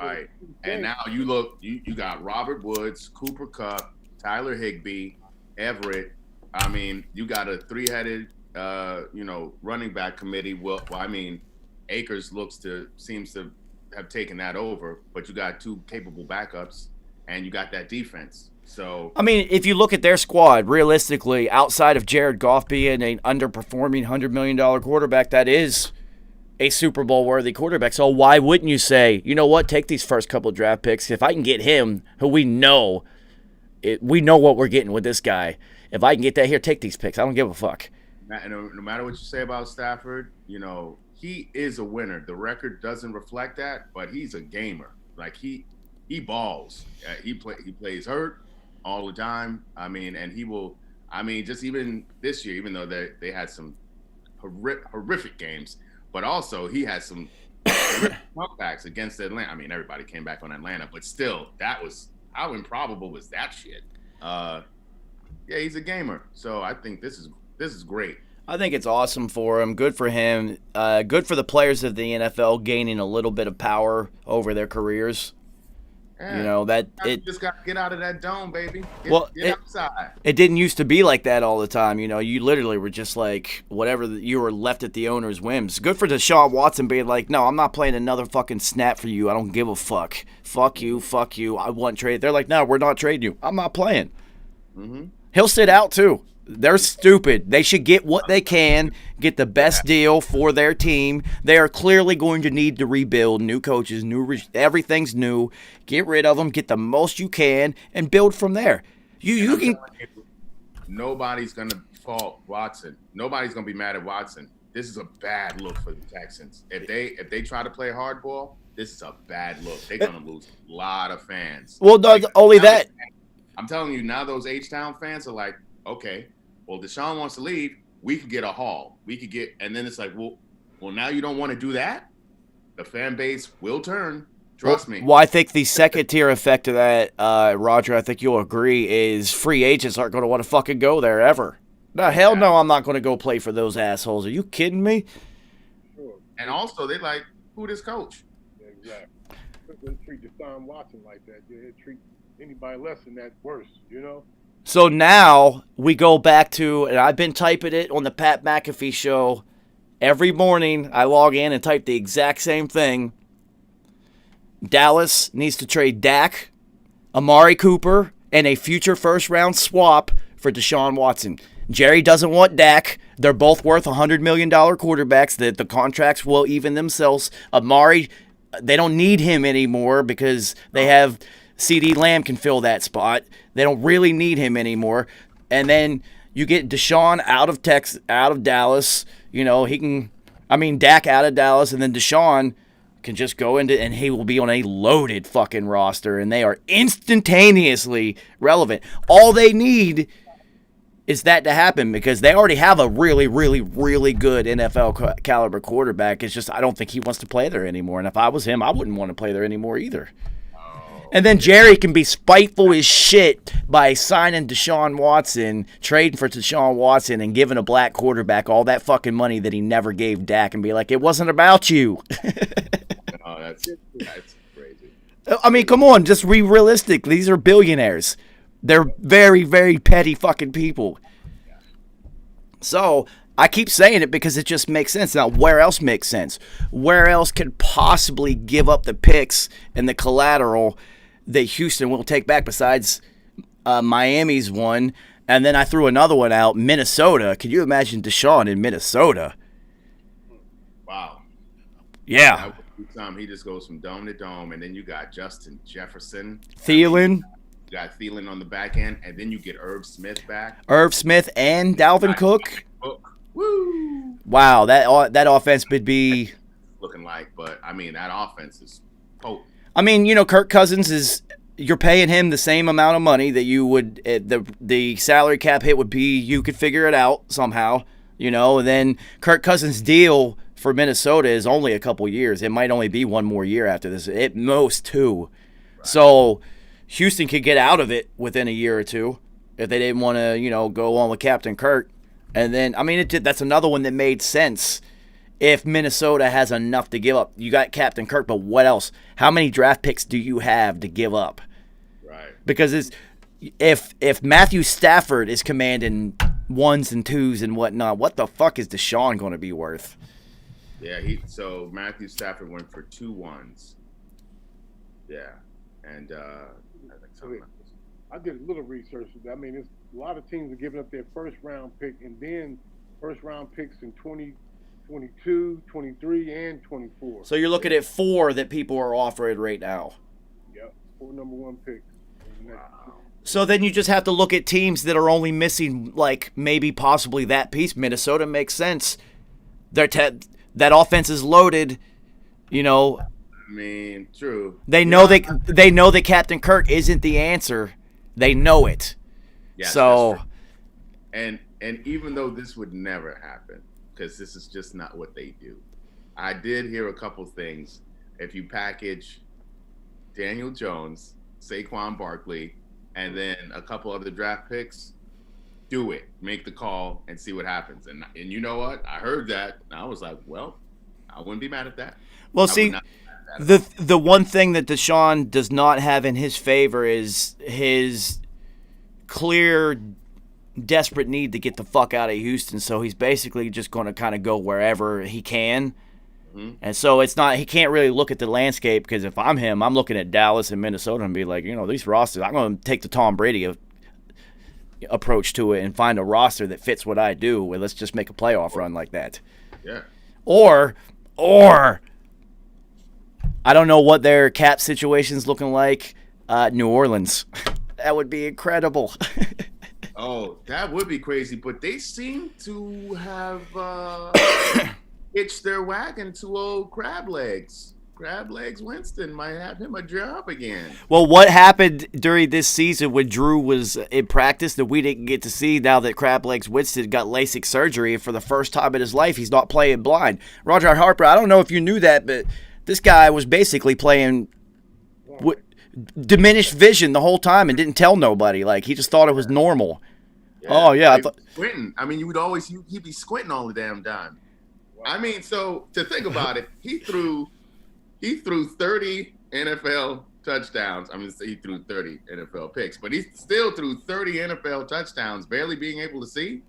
Right. And now you look, you got Robert Woods, Cooper Kupp, Tyler Higbee, Everett. I mean, you got a three-headed, running back committee. Well, I mean, Akers seems to have taken that over, but you got two capable backups, and you got that defense. So I mean, if you look at their squad, realistically, outside of Jared Goff being an underperforming $100 million quarterback, that is a Super Bowl worthy quarterback. So why wouldn't you say, you know what, take these first couple of draft picks. If I can get him, who we know what we're getting with this guy. If I can get that here, take these picks. I don't give a fuck. no matter what you say about Stafford, he is a winner. The record doesn't reflect that, but he's a gamer. Like he balls. He plays hurt all the time. I mean, and he will. I mean, just even this year, even though they had some horrific games, but also he had some comebacks against Atlanta. I mean, everybody came back on Atlanta, but still, that was how improbable was that shit. Yeah, he's a gamer, so I think this is great. I think it's awesome for him. Good for him. Good for the players of the NFL gaining a little bit of power over their careers. Yeah. You just got to get out of that dome, baby. Get outside. It didn't used to be like that all the time. You literally were just like whatever you were left at the owner's whims. Good for Deshaun Watson being like, no, I'm not playing another fucking snap for you. I don't give a fuck. Fuck you. I want trade. They're like, no, we're not trading you. I'm not playing. Mm-hmm. He'll sit out too. They're stupid. They should get what they can, get the best deal for their team. They are clearly going to need to rebuild, new coaches, everything's new. Get rid of them, get the most you can, and build from there. You can. Nobody's gonna fault Watson. Nobody's gonna be mad at Watson. This is a bad look for the Texans. If they try to play hardball, this is a bad look. They're gonna lose a lot of fans. Well, not only that. I'm telling you now, those H-Town fans are like, okay, well, Deshaun wants to leave. We could get a haul. We could get, and then it's like, well, now you don't want to do that? The fan base will turn. Trust me. Well, I think the second tier effect of that, Roger, I think you'll agree, is free agents aren't going to want to fucking go there ever. No, hell no, I'm not going to go play for those assholes. Are you kidding me? Sure. And also, they like, who this coach? Yeah, exactly. Wouldn't treat Deshaun Watson like that. They'd treat anybody less than that worse, So now we go back to, and I've been typing it on the Pat McAfee show every morning. I log in and type the exact same thing. Dallas needs to trade Dak, Amari Cooper, and a future first-round swap for Deshaun Watson. Jerry doesn't want Dak. They're both worth $100 million quarterbacks. The contracts will even themselves. Amari, they don't need him anymore because they have CeeDee Lamb can fill that spot. They don't really need him anymore. And then you get Deshaun out of Dallas. Dak out of Dallas, and then Deshaun can just go into, and he will be on a loaded fucking roster, and they are instantaneously relevant. All they need is that to happen because they already have a really, really, really good NFL caliber quarterback. It's just I don't think he wants to play there anymore. And if I was him, I wouldn't want to play there anymore either. And then Jerry can be spiteful as shit by signing Deshaun Watson, trading for Deshaun Watson, and giving a black quarterback all that fucking money that he never gave Dak and be like, it wasn't about you. Oh, that's crazy. I mean, come on, just be realistic. These are billionaires. They're very, very petty fucking people. So I keep saying it because it just makes sense. Now, where else makes sense? Where else could possibly give up the picks and the collateral that Houston will take back besides Miami's one? And then I threw another one out, Minnesota. Can you imagine Deshaun in Minnesota? Wow. Yeah. He just goes from dome to dome, and then you got Justin Jefferson. Thielen. You got Thielen on the back end, and then you get Irv Smith back. Irv Smith and Dalvin Cook. Woo! Wow, that offense would be looking like, but I mean that offense is potent. I mean, Kirk Cousins you're paying him the same amount of money that you would the salary cap hit would be. You could figure it out somehow, and then Kirk Cousins' deal for Minnesota is only a couple years. It might only be one more year after this, at most two. Right. So Houston could get out of it within a year or two if they didn't want to, go on with Captain Kirk. And then, I mean, that's another one that made sense if Minnesota has enough to give up. You got Captain Kirk, but what else? How many draft picks do you have to give up? Right. Because if Matthew Stafford is commanding 1s and 2s and whatnot, what the fuck is Deshaun going to be worth? Yeah, so Matthew Stafford went for 2 1s. Yeah, and I think something like this. I did a little research. I mean, it's a lot of teams are giving up their first round pick and then first round picks in 2022, 23, and 24. So you're looking at 4 that people are offering right now. Yep, 4 number 1 picks. Wow. So then you just have to look at teams that are only missing, like, maybe possibly that piece. Minnesota makes sense. That offense is loaded, you know. I mean, true. They know that Captain Kirk isn't the answer. They know it. Yes, so, and even though this would never happen, because this is just not what they do, I did hear a couple things. If you package Daniel Jones, Saquon Barkley, and then a couple other draft picks, do it. Make the call and see what happens. And you know what? I heard that, and I was like, well, I wouldn't be mad at that. Well, see, the one thing that Deshaun does not have in his favor is his clear, desperate need to get the fuck out of Houston. So he's basically just going to kind of go wherever he can. Mm-hmm. And so he can't really look at the landscape, because if I'm him, I'm looking at Dallas and Minnesota and be like, you know, these rosters, I'm going to take the Tom Brady approach to it and find a roster that fits what I do. Well, let's just make a playoff run like that. Yeah. Or I don't know what their cap situation's looking like. New Orleans. That would be incredible. Oh, that would be crazy. But they seem to have hitched their wagon to old Crab Legs. Crab Legs Winston might have him a job again. Well, what happened during this season when Drew was in practice that we didn't get to see, now that Crab Legs Winston got LASIK surgery, and for the first time in his life, he's not playing blind. Roger Harper, I don't know if you knew that, but this guy was basically playing diminished vision the whole time and didn't tell nobody. Like, he just thought it was normal. Yeah. Oh, yeah. Squinting. I mean, he'd be squinting all the damn time. Wow. I mean, so to think about it, he threw 30 NFL touchdowns. I mean, he threw 30 NFL picks, but he still threw 30 NFL touchdowns, barely being able to see.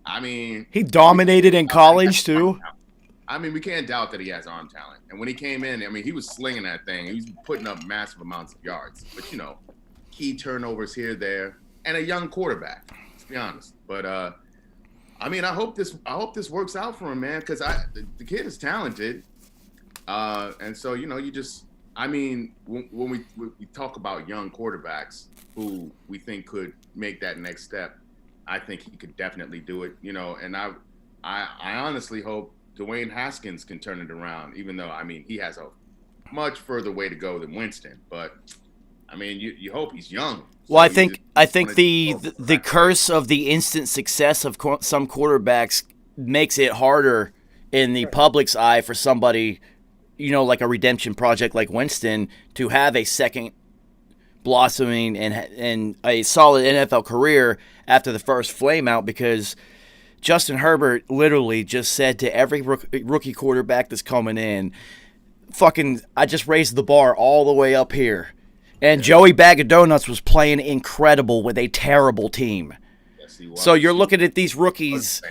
I mean, he dominated in college too. I mean, we can't doubt that he has arm talent. And when he came in, I mean, he was slinging that thing. He was putting up massive amounts of yards. But, you know, key turnovers here, there, and a young quarterback, to be honest. But, I mean, I hope this works out for him, man, because the kid is talented. And so, you know, when we talk about young quarterbacks who we think could make that next step, I think he could definitely do it, you know, and I honestly hope Dwayne Haskins can turn it around, even though, I mean, he has a much further way to go than Winston, but I mean, you hope he's young. Well, I think the curse of the instant success of some quarterbacks makes it harder in the public's eye for somebody, you know, like a redemption project like Winston, to have a second blossoming and a solid NFL career after the first flame out, because Justin Herbert literally just said to every rookie quarterback that's coming in, fucking, I just raised the bar all the way up here. And Joey Bag of Donuts was playing incredible with a terrible team. Yes, he was. So you're looking at these rookies,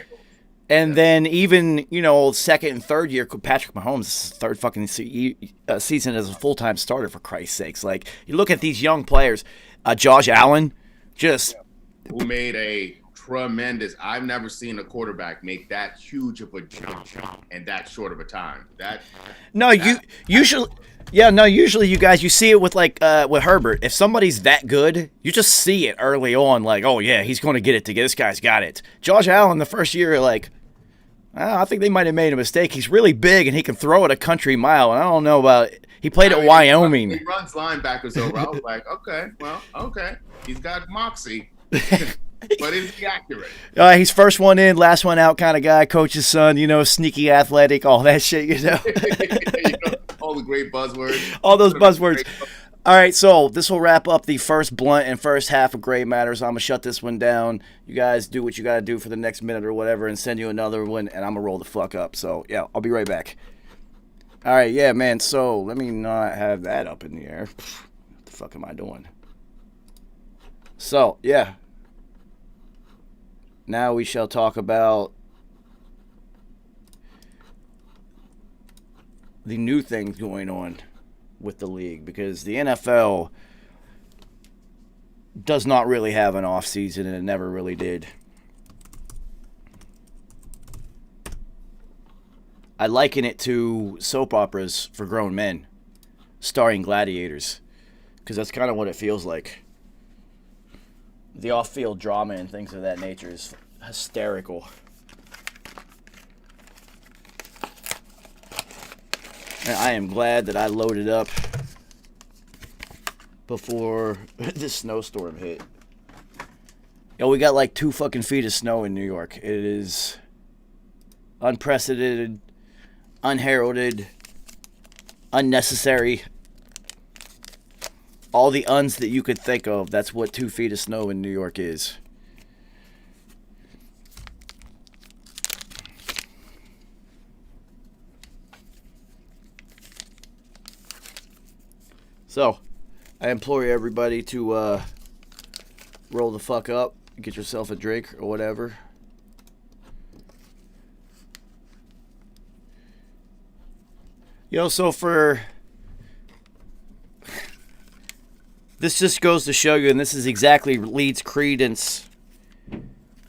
and then even, you know, second and third year, Patrick Mahomes' third fucking season as a full-time starter, for Christ's sakes. Like, you look at these young players, Josh Allen, who made a tremendous. I've never seen a quarterback make that huge of a jump in that short of a time. Usually you guys, you see it with with Herbert. If somebody's that good, you just see it early on, like, oh yeah, he's going to get it together. This guy's got it. Josh Allen, the first year, like, I think they might have made a mistake. He's really big and he can throw it a country mile. And I don't know about it. He played at Wyoming. He runs linebackers over. I was like, okay, he's got moxie. But is he accurate? He's first one in, last one out kind of guy, coach's son, you know, sneaky athletic, all that shit, you know. All the great buzzwords. All those buzzwords. All right, so this will wrap up the first blunt and first half of Gray Matters. I'm going to shut this one down. You guys do what you got to do for the next minute or whatever and send you another one, and I'm going to roll the fuck up. So, yeah, I'll be right back. All right, yeah, man, so let me not have that up in the air. What the fuck am I doing? So, yeah. Now we shall talk about the new things going on with the league, because the NFL does not really have an off season, and it never really did. I liken it to soap operas for grown men starring gladiators, because that's kind of what it feels like. The off-field drama and things of that nature is hysterical. And I am glad that I loaded up before this snowstorm hit. Yo, we got like 2 fucking feet of snow in New York. It is unprecedented, unheralded, unnecessary. All the uns that you could think of, that's what 2 feet of snow in New York is. So, I implore everybody to roll the fuck up, get yourself a drink or whatever. So for... This just goes to show you, and this is exactly leads credence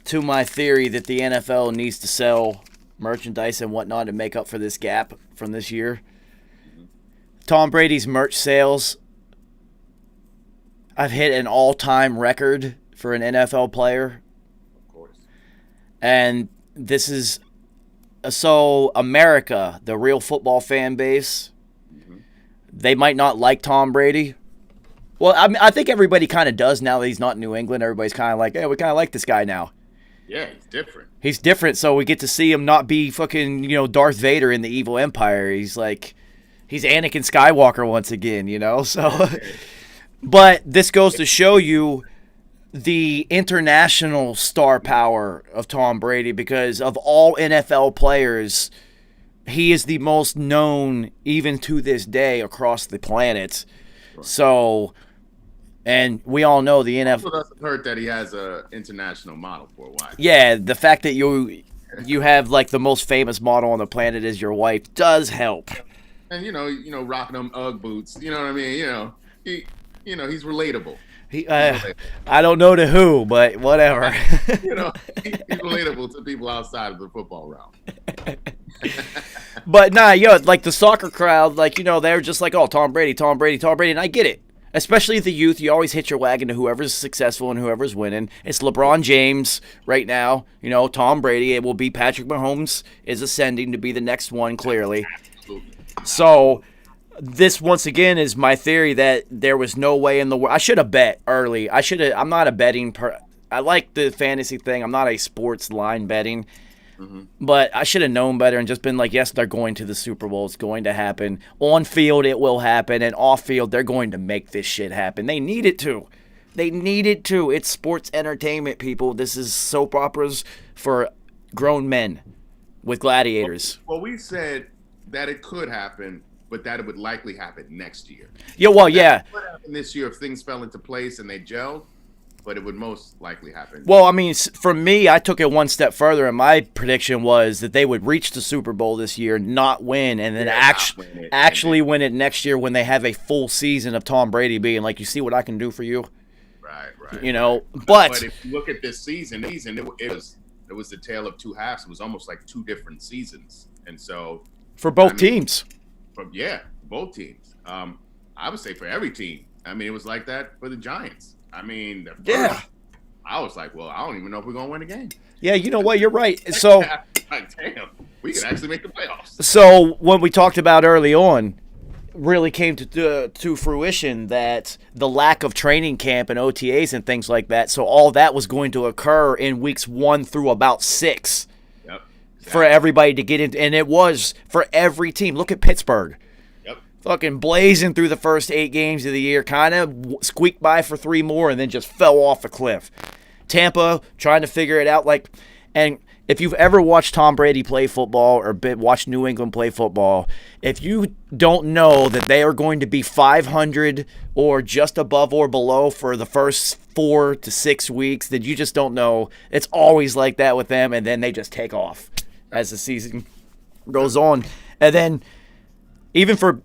to my theory that the NFL needs to sell merchandise and whatnot to make up for this gap from this year. Tom Brady's merch sales have hit an all-time record for an NFL player. Of course. And this is... So, America, the real football fan base, they might not like Tom Brady. Well, I think everybody kind of does now that he's not in New England. Everybody's kind of like, hey, we kind of like this guy now. Yeah, he's different. He's different, so we get to see him not be fucking, Darth Vader in the evil empire. He's like... He's Anakin Skywalker once again, so... But this goes to show you the international star power of Tom Brady, because of all NFL players, he is the most known, even to this day, across the planet. Right. So, and we all know the NFL... It doesn't hurt that he has an international model for a while. Yeah, the fact that you have, like, the most famous model on the planet as your wife does help. And rocking them UGG boots. You know what I mean? He's relatable. I don't know to who, but whatever. He's relatable to people outside of the football realm. But nah, like the soccer crowd, like they're just like, oh, Tom Brady, Tom Brady, Tom Brady, and I get it. Especially the youth, you always hitch your wagon to whoever's successful and whoever's winning. It's LeBron James right now. Tom Brady. It will be Patrick Mahomes is ascending to be the next one, clearly. Absolutely. So, this once again is my theory that there was no way in the world. I should have bet early. I'm not a betting I like the fantasy thing. I'm not a sports line betting. Mm-hmm. But I should have known better and just been like, yes, they're going to the Super Bowl. It's going to happen. On field, it will happen. And off field, they're going to make this shit happen. They need it to. They need it to. It's sports entertainment, people. This is soap operas for grown men with gladiators. Well, we said that it could happen, but that it would likely happen next year. Yeah, well, yeah. It would happen this year if things fell into place and they gelled, but it would most likely happen. Well, I mean, for me, I took it one step further, and my prediction was that they would reach the Super Bowl this year, not win, and then actually win it next year when they have a full season of Tom Brady being like, you see what I can do for you? Right. But if you look at this season, it was the tale of two halves. It was almost like 2 different seasons. And so... For both teams. Both teams. I would say for every team. I mean, it was like that for the Giants. I mean, I was like, well, I don't even know if we're going to win a game. Yeah, you know what? You're right. So, like, damn, we could actually make the playoffs. So, when we talked about early on, really came to fruition that the lack of training camp and OTAs and things like that. So, all that was going to occur in weeks 1 through about 6. Yep. For everybody to get into, and it was for every team. Look at Pittsburgh. Yep. fucking blazing through the first 8 games of the year, kind of squeaked by for 3 more, and then just fell off a cliff. Tampa trying to figure it out, and if you've ever watched Tom Brady play football or watched New England play football, if you don't know that they are going to be 500 or just above or below for the first 4 to 6 weeks, then you just don't know. It's always like that with them, and then they just take off as the season goes on. And then even for,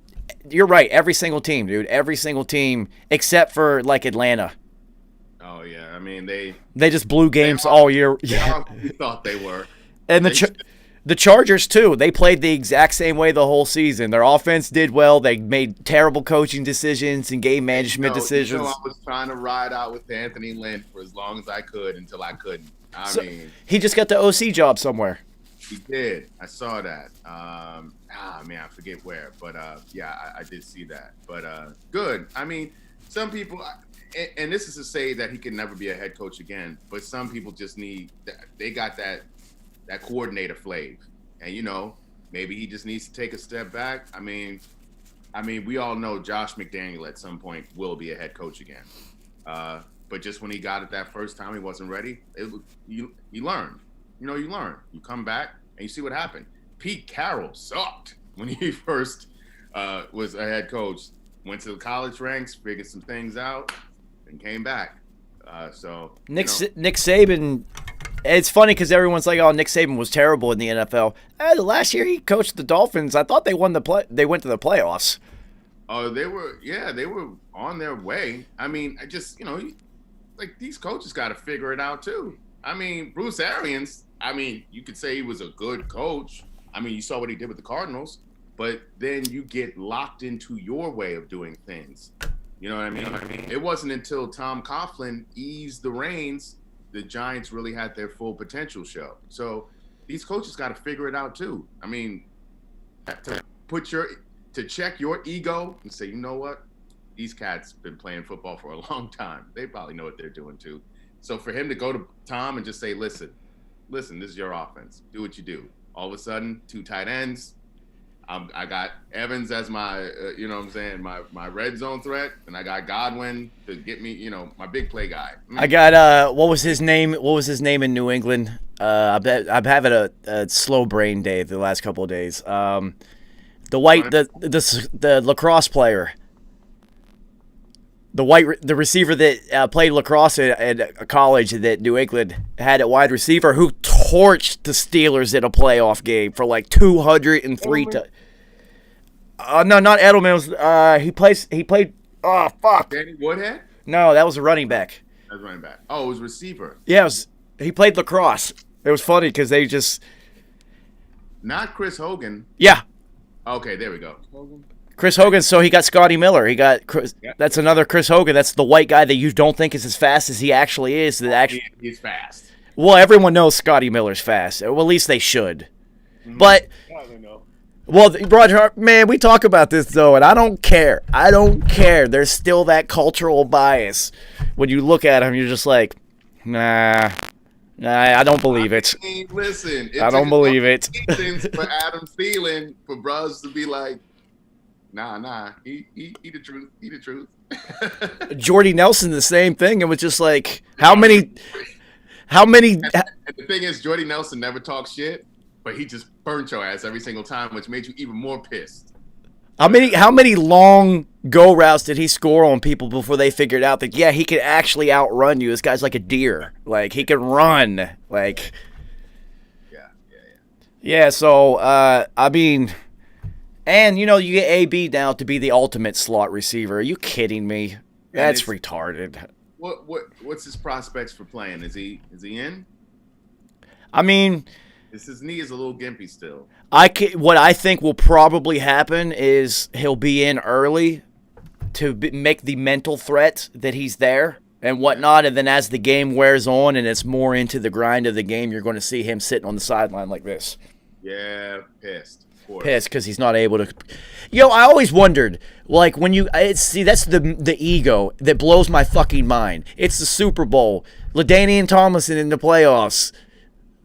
you're right, every single team, dude, every single team except for like Atlanta. Oh yeah, I mean they just blew games all year. Yeah, we thought they were. And the Chargers too. They played the exact same way the whole season. Their offense did well. They made terrible coaching decisions and game management decisions. I was trying to ride out with Anthony Lynn for as long as I could until I couldn't. I mean, he just got the OC job somewhere. He did. I saw that. Man, I forget where, but yeah, I did see that. But good. I mean, some people. And this is to say that he can never be a head coach again, but some people just they got that coordinator flavor. And, maybe he just needs to take a step back. I mean, we all know Josh McDaniel at some point will be a head coach again. But just when he got it that first time, he wasn't ready. You learned. You learn. You come back and you see what happened. Pete Carroll sucked when he first was a head coach. Went to the college ranks, figured some things out, and came back. Nick Saban, it's funny because everyone's like, "Oh, Nick Saban was terrible in the NFL." The last year he coached the Dolphins, I thought they won they went to the playoffs. Oh, they were on their way. I mean, I just like these coaches got to figure it out too. I mean, Bruce Arians. I mean, you could say he was a good coach. I mean, you saw what he did with the Cardinals, but then you get locked into your way of doing things. You know what I mean? It wasn't until Tom Coughlin eased the reins the Giants really had their full potential show. So these coaches got to figure it out too. I mean, to check your ego and say, you know what? These cats been playing football for a long time. They probably know what they're doing too. So for him to go to Tom and just say, listen, this is your offense. Do what you do. All of a sudden, 2 tight ends. I got Evans as my, my red zone threat, and I got Godwin to get me, my big play guy. I got what was his name? What was his name in New England? I'm having a slow brain day the last couple of days. The lacrosse player, the receiver that played lacrosse at a college that New England had at wide receiver, who torched the Steelers in a playoff game for like 203 times. No, not Edelman. He played. Oh fuck. Danny Woodhead? No, that was a running back. That was running back. Oh, it was receiver. Yeah, he played lacrosse. It was funny because they just. Not Chris Hogan. Yeah. Okay, there we go. Chris Hogan. So he got Scotty Miller. He got Chris. Yep. That's another Chris Hogan. That's the white guy that you don't think is as fast as he actually is. He's fast. Well, everyone knows Scotty Miller's fast. Well, at least they should. Mm-hmm. But. Well, Roger, man, we talk about this, though, and I don't care. There's still that cultural bias. When you look at him, you're just like, nah, I don't believe it. I mean, listen. I don't believe it. For Adam Thielen, for Bruz to be like, nah, he the truth. He the truth. Jordy Nelson, the same thing. It was just like, how many? And the thing is, Jordy Nelson never talks shit. But he just burnt your ass every single time, which made you even more pissed. How many long go routes did he score on people before they figured out that, yeah, he could actually outrun you? This guy's like a deer. Like, he can run. Like, yeah. So, I mean, and, you get AB now to be the ultimate slot receiver. Are you kidding me? That's retarded. What's his prospects for playing? Is he in? I mean... His knee is a little gimpy still. What I think will probably happen is he'll be in early to make the mental threat that he's there and whatnot, and then as the game wears on and it's more into the grind of the game, you're going to see him sitting on the sideline like this. Yeah, pissed. Pissed because he's not able to. I always wondered, like, when that's the ego that blows my fucking mind. It's the Super Bowl. LaDainian Tomlinson in the playoffs.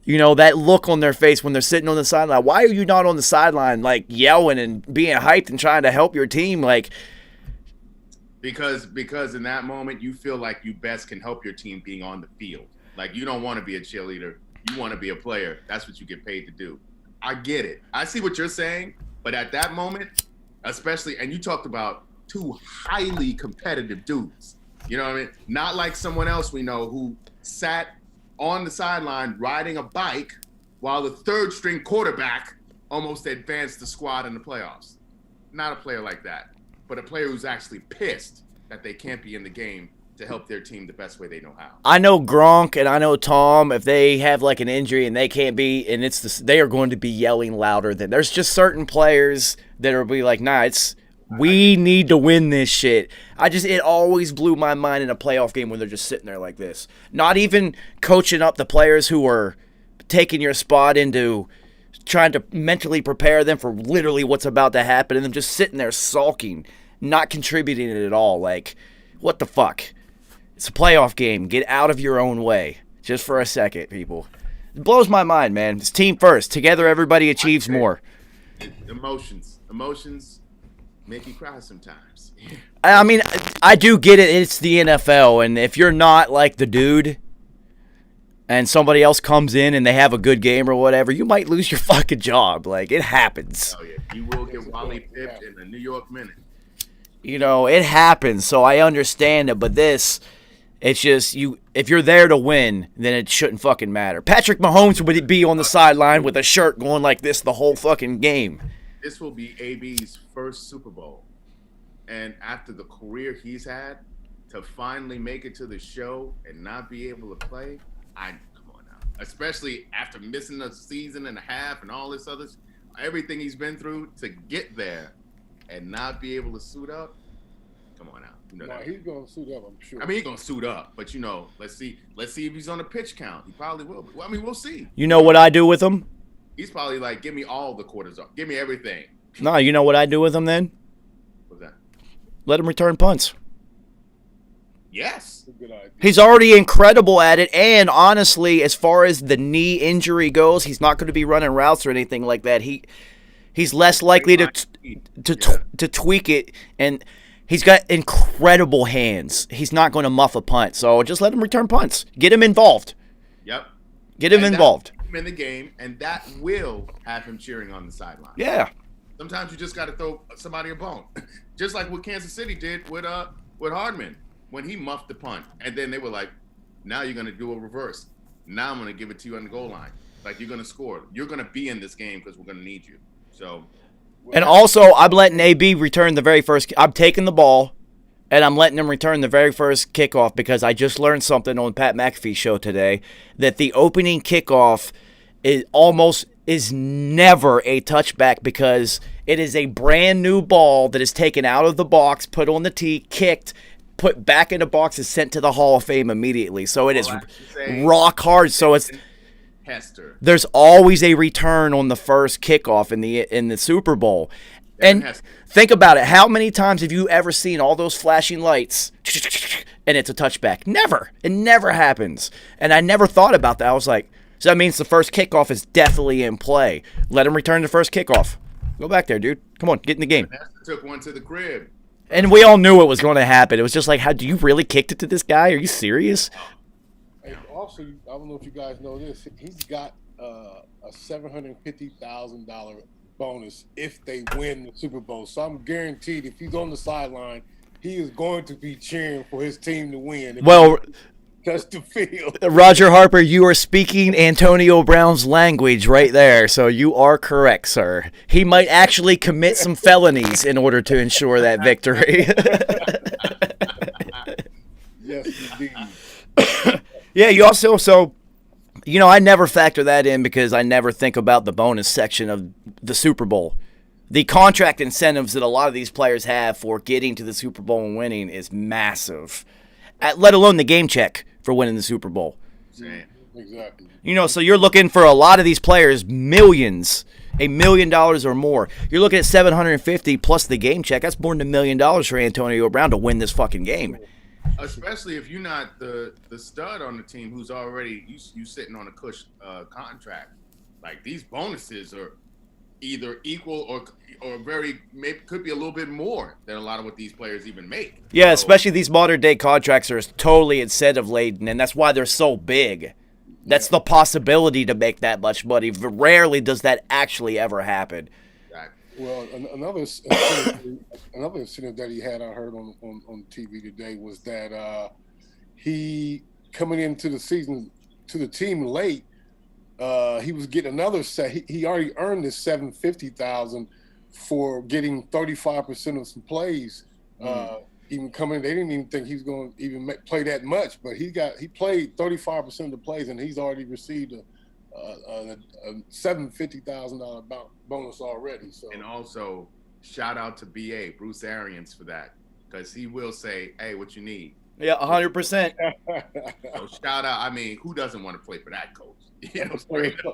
You know, that look on their face when they're sitting on the sideline. Why are you not on the sideline, like, yelling and being hyped and trying to help your team? Like, because in that moment, you feel like you best can help your team being on the field. Like, you don't want to be a cheerleader. You want to be a player. That's what you get paid to do. I get it. I see what you're saying. But at that moment, especially, and you talked about two highly competitive dudes. You know what I mean? Not like someone else we know who sat on the sideline riding a bike while the third string quarterback almost advanced the squad in the playoffs. Not a player like that, but a player who's actually pissed that they can't be in the game to help their team the best way they know how. I know Gronk and I know Tom, if they have like an injury and they can't be, and they are going to be yelling louder than, there's just certain players that will be like, nah, we need to win this shit. It always blew my mind in a playoff game when they're just sitting there like this. Not even coaching up the players who are taking your spot into trying to mentally prepare them for literally what's about to happen, and them just sitting there sulking, not contributing it at all. Like, what the fuck? It's a playoff game. Get out of your own way. Just for a second, people. It blows my mind, man. It's team first. Together, everybody achieves more. Emotions make you cry sometimes. I mean, I do get it. It's the NFL, and if you're not like the dude and somebody else comes in and they have a good game or whatever, you might lose your fucking job. Like, it happens. Oh, yeah. You will get Wally pipped in the New York Minute. You know, it happens, so I understand it, but it's just, if you're there to win, then it shouldn't fucking matter. Patrick Mahomes would be on the sideline with a shirt going like this the whole fucking game. This will be AB's first Super Bowl. And after the career he's had, to finally make it to the show and not be able to play, come on now. Especially after missing a season and a half and all this other, everything he's been through to get there and not be able to suit up. Come on now. You know that. He's gonna suit up, I'm sure. I mean, he's gonna suit up, but let's see if he's on a pitch count. He probably will. Well, I mean, we'll see. You know what I do with him? He's probably like, give me all the quarters off. Give me everything. No, you know what I do with him then? What's that? Let him return punts. Yes. Good idea. He's already incredible at it, and honestly, as far as the knee injury goes, he's not going to be running routes or anything like that. He's less likely to tweak it, and he's got incredible hands. He's not going to muff a punt, so just let him return punts. Get him involved. Yep. Get him involved. In the game, and that will have him cheering on the sideline. Yeah. Sometimes you just got to throw somebody a bone, just like what Kansas City did with Hardman when he muffed the punt, and then they were like, "Now you're going to do a reverse. Now I'm going to give it to you on the goal line. Like, you're going to score. You're going to be in this game because we're going to need you." So, and also, I'm letting AB return the very first. I'm taking the ball, and I'm letting him return the very first kickoff because I just learned something on Pat McAfee's show today that the opening kickoff is never a touchback because it is a brand new ball that is taken out of the box, put on the tee, kicked, put back in the box, and sent to the Hall of Fame immediately. So it is rock hard. So there's always a return on the first kickoff in the Super Bowl. And think about it. How many times have you ever seen all those flashing lights and it's a touchback? Never. It never happens. And I never thought about that. I was like, so that means the first kickoff is definitely in play. Let him return the first kickoff. Go back there, dude. Come on, get in the game. Took one to the crib. And we all knew it was going to happen. It was just like, how do you really kicked it to this guy? Are you serious? And also, I don't know if you guys know this. He's got a $750,000 bonus if they win the Super Bowl. So I'm guaranteed if he's on the sideline, he is going to be cheering for his team to win. Well, touch the field. Roger Harper, you are speaking Antonio Brown's language right there, so you are correct, sir. He might actually commit some felonies in order to ensure that victory. Yes, indeed. Yeah, you also, I never factor that in because I never think about the bonus section of the Super Bowl. The contract incentives that a lot of these players have for getting to the Super Bowl and winning is massive, let alone the game check for winning the Super Bowl. Exactly. So you're looking for a lot of these players, millions, $1 million or more. You're looking at $750 plus the game check. That's more than $1 million for Antonio Brown to win this fucking game. Especially if you're not the stud on the team who's already you sitting on a cush contract. Like these bonuses are either equal or very maybe could be a little bit more than a lot of what these players even make. Yeah, So, especially these modern day contracts are totally incentive laden, and that's why they're so big. That's the possibility to make that much money. Rarely does that actually ever happen. Well, another incident that he had, I heard on TV today, was that he coming into the season to the team late. He was getting another set. He already earned his $750,000 for getting 35% of some plays. Even coming, they didn't even think he was going to even play that much, but he played 35% of the plays, and he's already received a $750,000 bonus already. So, and also shout out to BA Bruce Arians for that, because he will say, "Hey, what you need?" Yeah, 100%. So shout out. I mean, who doesn't want to play for that coach? You know,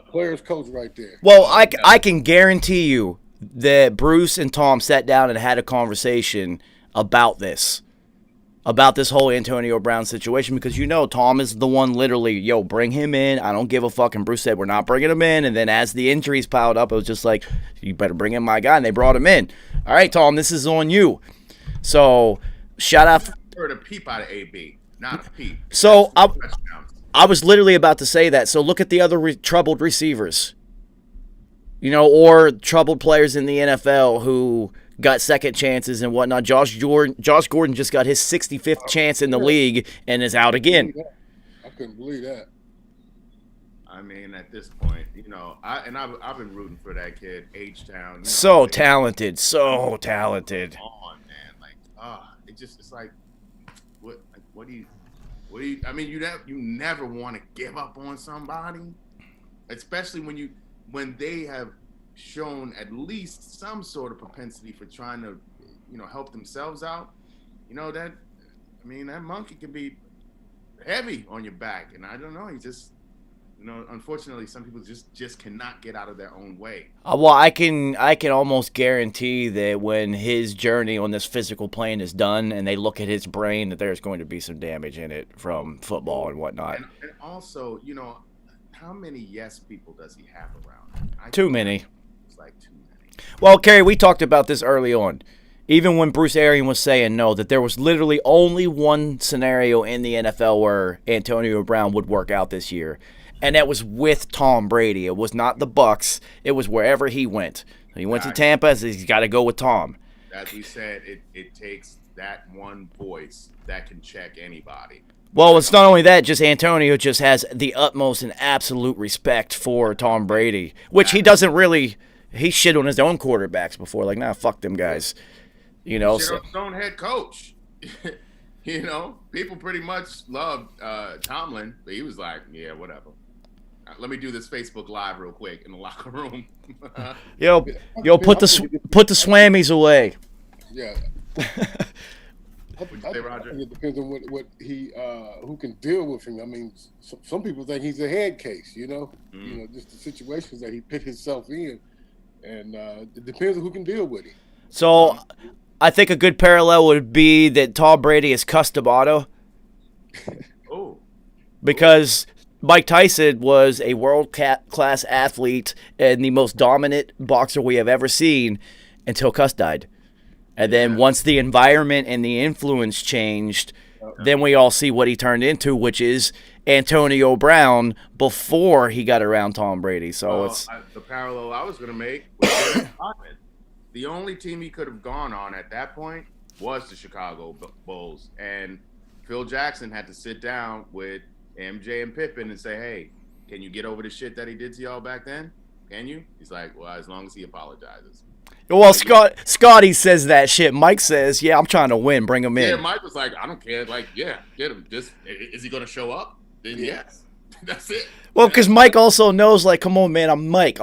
players coach right there. Well, I can guarantee you that Bruce and Tom sat down and had a conversation about this whole Antonio Brown situation, because Tom is the one literally, bring him in. I don't give a fuck. And Bruce said, we're not bringing him in. And then as the injuries piled up, it was just like, you better bring in my guy. And they brought him in. All right, Tom, this is on you. So shout out. Heard a peep out of AB, not a peep. So I was literally about to say that. So look at the other troubled receivers, or troubled players in the NFL who got second chances and whatnot. Josh Gordon just got his 65th chance in the league and is out again. I couldn't believe that. I mean, at this point, I've been rooting for that kid, H-Town. So talented. On, man, it's like, what do you? I mean, you never want to give up on somebody, especially when they have shown at least some sort of propensity for trying to, help themselves out. That monkey can be heavy on your back, and I don't know. He just, unfortunately, some people just cannot get out of their own way. Well, I can almost guarantee that when his journey on this physical plane is done, and they look at his brain, that there's going to be some damage in it from football and whatnot. And also, how many yes people does he have around? Too many. It's like too many. Well, Kerry, we talked about this early on. Even when Bruce Arians was saying no, that there was literally only one scenario in the NFL where Antonio Brown would work out this year, and that was with Tom Brady. It was not the Bucs. It was wherever he went. He went to Tampa, so he's got to go with Tom. As we said, it takes that one voice that can check anybody. Well, it's not only that, just Antonio just has the utmost and absolute respect for Tom Brady, which he doesn't really – he shit on his own quarterbacks before. Like, nah, fuck them guys. Shit on his own head coach. People pretty much loved Tomlin, but he was like, yeah, whatever. Let me do this Facebook Live real quick in the locker room. Yo, put the swammies away. Yeah. What'd you say, Roger? It depends on what he who can deal with him. I mean, some people think he's a head case. Just the situations that he put himself in, and it depends on who can deal with him. So, I think a good parallel would be that Tom Brady is Cus D'Amato. Oh. Because Mike Tyson was a world-class athlete and the most dominant boxer we have ever seen until Cus died. And then once the environment and the influence changed, then we all see what he turned into, which is Antonio Brown before he got around Tom Brady. So the parallel I was going to make was the only team he could have gone on at that point was the Chicago Bulls. And Phil Jackson had to sit down with MJ and Pippen and say, hey, can you get over the shit that he did to y'all back then? Can you? He's like, well, as long as he apologizes. Well, Scotty says that shit. Mike says, yeah, I'm trying to win. Bring him in. Yeah, Mike was like, I don't care. Like, yeah, get him. Just, is he going to show up? Then yes. That's it. Well, because Mike also knows, like, come on, man, I'm Mike.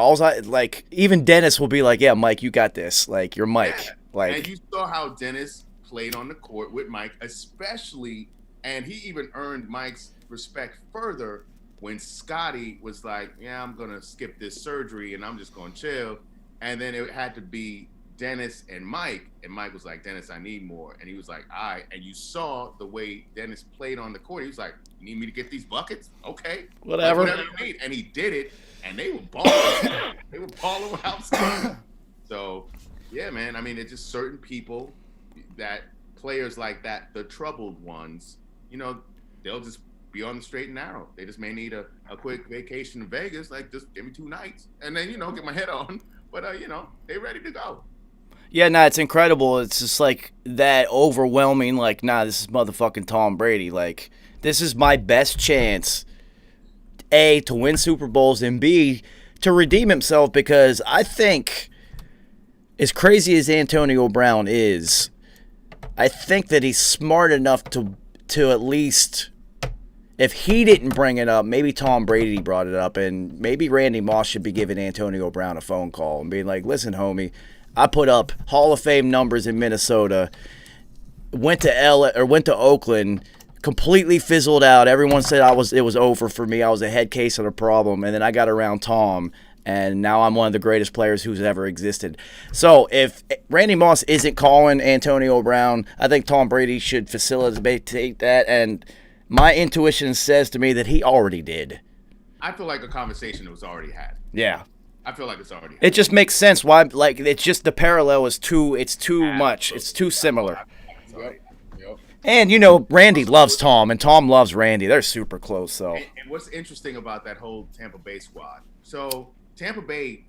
Even Dennis will be like, yeah, Mike, you got this. Like, you're Mike. Yeah. Like, and you saw how Dennis played on the court with Mike, especially, and he even earned Mike's respect further when Scotty was like, yeah, I'm going to skip this surgery and I'm just going to chill. And then it had to be Dennis and Mike was like, Dennis, I need more. And he was like, all right. And you saw the way Dennis played on the court. He was like, you need me to get these buckets? Okay. Whatever. Like, whatever you need. And he did it. And they were balling. They were balling outside. So, yeah, man. I mean, it's just certain people that players like that, the troubled ones, you know, they'll just be on the straight and narrow. They just may need a quick vacation in Vegas, like just give me 2 nights and then, you know, get my head on. But, you know, they ready to go. Yeah, nah, it's incredible. It's just like that overwhelming, like, nah, this is motherfucking Tom Brady. Like, this is my best chance, A, to win Super Bowls, and B, to redeem himself, because I think, as crazy as Antonio Brown is, I think that he's smart enough to at least, if he didn't bring it up, maybe Tom Brady brought it up, and maybe Randy Moss should be giving Antonio Brown a phone call and being like, listen, homie, I put up Hall of Fame numbers in Minnesota, went to Oakland, completely fizzled out. Everyone said it was over for me. I was a head case of the problem, and then I got around Tom, and now I'm one of the greatest players who's ever existed. So if Randy Moss isn't calling Antonio Brown, I think Tom Brady should facilitate that, and my intuition says to me that he already did. I feel like a conversation was already had. Yeah. I feel like it's already. It just makes sense. Why? Like, it's just the parallel is too. It's too much. It's too similar. Yep. And you know, Randy loves Tom, and Tom loves Randy. They're super close. So. And what's interesting about that whole Tampa Bay squad? So Tampa Bay,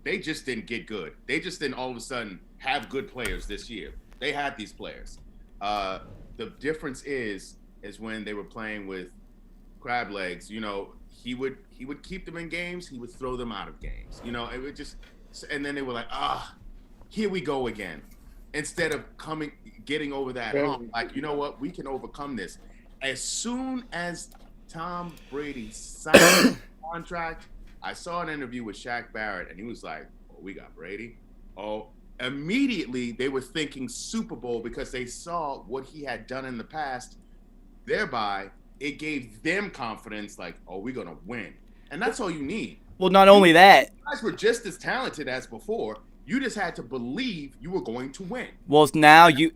they just didn't get good. They just didn't all of a sudden have good players this year. They had these players. The difference is when they were playing with crab legs. You know, he would keep them in games. He would throw them out of games. You know, it would just, and then they were like, here we go again. Instead of getting over that hump, like, you know what, we can overcome this. As soon as Tom Brady signed the contract, I saw an interview with Shaq Barrett, and he was like, oh, we got Brady. Oh, immediately they were thinking Super Bowl because they saw what he had done in the past. Thereby, it gave them confidence, like, oh, we're going to win. And that's all you need. Well, not only that. You guys were just as talented as before. You just had to believe you were going to win. Well, now you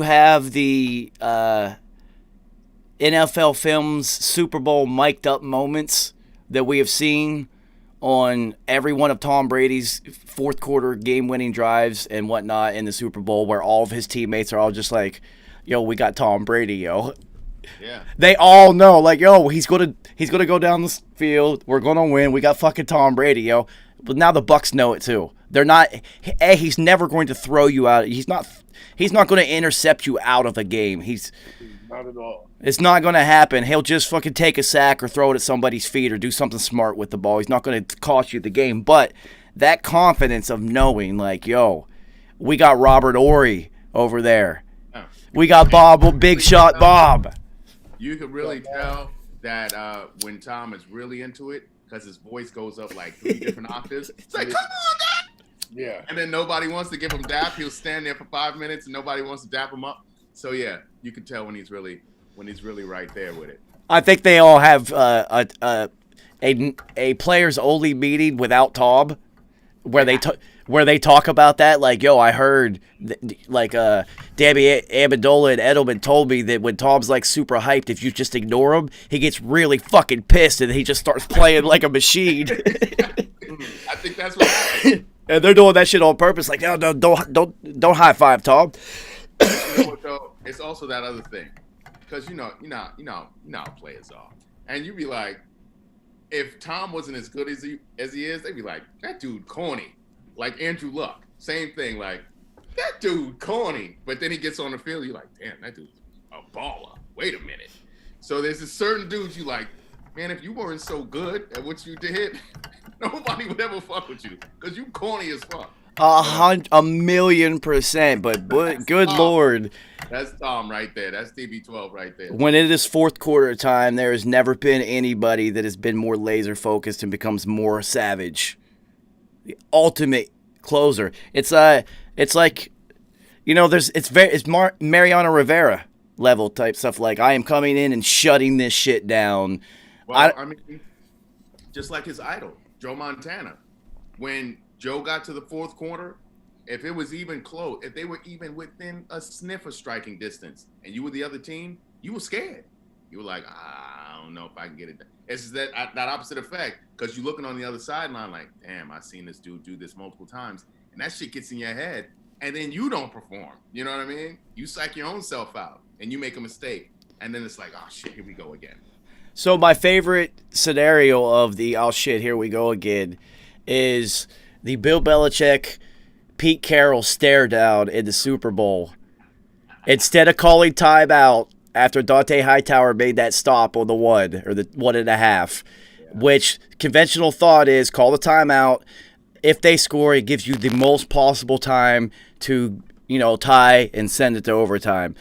have the NFL Films Super Bowl mic'd up moments that we have seen on every one of Tom Brady's fourth quarter game-winning drives and whatnot in the Super Bowl, where all of his teammates are all just like, yo, we got Tom Brady, yo. Yeah. They all know, like, yo, he's gonna go down the field. We're gonna win. We got fucking Tom Brady, yo. But now the Bucs know it too. They're not. He's never going to throw you out. He's not going to intercept you out of a game. Not at all. It's not going to happen. He'll just fucking take a sack or throw it at somebody's feet or do something smart with the ball. He's not going to cost you the game. But that confidence of knowing, like, yo, we got Robert Ory over there. Yeah. We got Bob, Big Shot Bob. You can really tell that when Tom is really into it, because his voice goes up like 3 different octaves. It's like, come on, Dad! Yeah. And then nobody wants to give him dap. He'll stand there for 5 minutes and nobody wants to dap him up. So yeah, you can tell when he's really right there with it. I think they all have a players only meeting without Tom, where they talk about that. Like, yo, I heard Dabby Amendola and Edelman told me that when Tom's like super hyped, if you just ignore him, he gets really fucking pissed and he just starts playing like a machine. I think that's what happened. And they're doing that shit on purpose. Like, no, don't high five Tom. You know what, though? It's also that other thing, because you know how players are, and you be like, if Tom wasn't as good as he is, they'd be like, that dude corny. Like Andrew Luck, same thing. Like, that dude corny, but then he gets on the field, you're like, damn, that dude's a baller. Wait a minute. So there's a certain dudes you like, man, if you weren't so good at what you did, nobody would ever fuck with you because you corny as fuck. 1,000,000%, but good Lord. That's Tom right there. That's DB12 right there. When it is fourth quarter time, there has never been anybody that has been more laser focused and becomes more savage. The ultimate closer. It's like, you know, it's Mariano Rivera level type stuff. Like, I am coming in and shutting this shit down. Well, I mean, just like his idol, Joe Montana. When Joe got to the fourth quarter if it was even close, if they were even within a sniff of striking distance, and you were the other team, you were scared. You were like, I don't know if I can get it done. It's that opposite effect, because you're looking on the other sideline like, damn, I've seen this dude do this multiple times, and that shit gets in your head, and then you don't perform. You know what I mean? You psych your own self out, and you make a mistake, and then it's like, oh shit, here we go again. So my favorite scenario of the oh shit, here we go again is the Bill Belichick, Pete Carroll stare down in the Super Bowl. Instead of calling timeout after Dante Hightower made that stop on the 1 or the 1.5, which conventional thought is call the timeout. If they score, it gives you the most possible time to, tie and send it to overtime.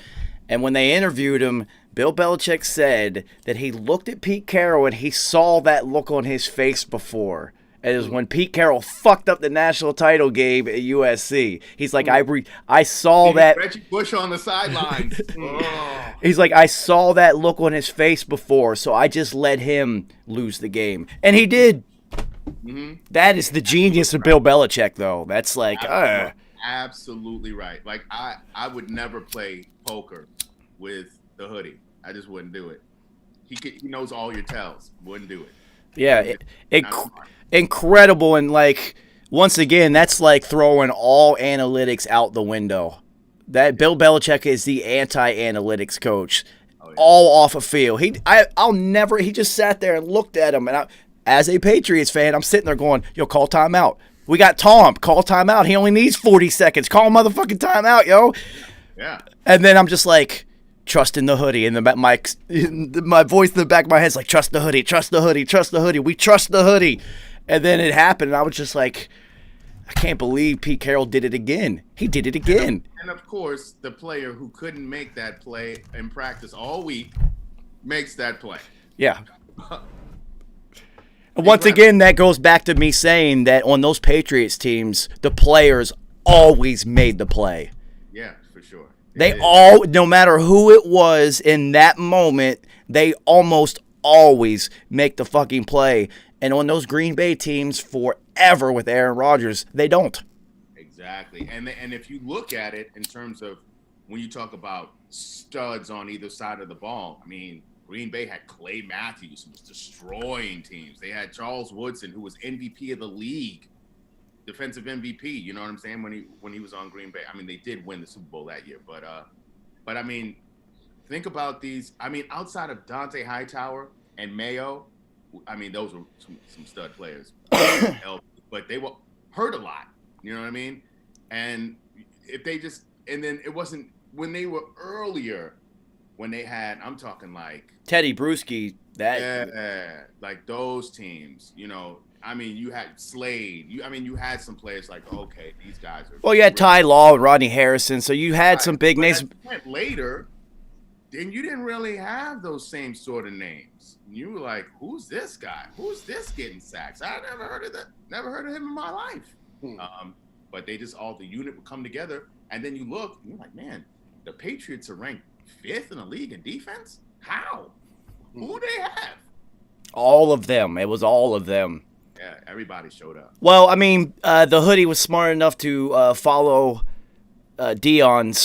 And when they interviewed him, Bill Belichick said that he looked at Pete Carroll and he saw that look on his face before. It was when Pete Carroll fucked up the national title game at USC. He's like, I saw that. Reggie Bush on the sidelines. Oh. He's like, I saw that look on his face before, so I just let him lose the game. And he did. Mm-hmm. That is the genius of Bill Belichick, though. That's like, absolutely right. Like, I would never play poker with the hoodie. I just wouldn't do it. He knows all your tells. Wouldn't do it. Yeah, incredible. And like, once again, that's like throwing all analytics out the window. That Bill Belichick is the anti-analytics coach. Oh, yeah. All off a field. He just sat there and looked at him. And as a Patriots fan, I'm sitting there going, yo, call timeout. We got Tom. Call timeout. He only needs 40 seconds. Call motherfucking timeout, yo. Yeah. And then I'm just like, trust in the hoodie. And my voice in the back of my head is like, trust the hoodie, trust the hoodie, trust the hoodie. We trust the hoodie. And then it happened, and I was just like, I can't believe Pete Carroll did it again. He did it again. And of course, the player who couldn't make that play in practice all week makes that play. Yeah. Once again, that goes back to me saying that on those Patriots teams, the players always made the play. Yeah, for sure. No matter who it was in that moment, they almost always make the fucking play. And on those Green Bay teams forever with Aaron Rodgers, they don't. Exactly. And if you look at it in terms of when you talk about studs on either side of the ball, I mean, Green Bay had Clay Matthews, who was destroying teams. They had Charles Woodson, who was MVP of the league, defensive MVP. You know what I'm saying? When he was on Green Bay, I mean, they did win the Super Bowl that year. But I mean, think about these. I mean, outside of Dante Hightower and Mayo, I mean, those were some stud players, but they were hurt a lot. You know what I mean? And if they just, and then it wasn't when they were earlier, when they had, I'm talking like Teddy Bruschi, like those teams. You know, I mean, you had Slade. You had some players like, okay, these guys are. Well, you had Ty Law and Rodney Harrison, so you had some big names. Later, then you didn't really have those same sort of names. You were like, who's this guy? Who's this getting sacks? I never heard of that. Never heard of him in my life. But they just the unit would come together, and then you look, and you're like, man, the Patriots are ranked 5th in the league in defense. How? Who they have? All of them. It was all of them. Yeah, everybody showed up. Well, I mean, the hoodie was smart enough to follow the Deion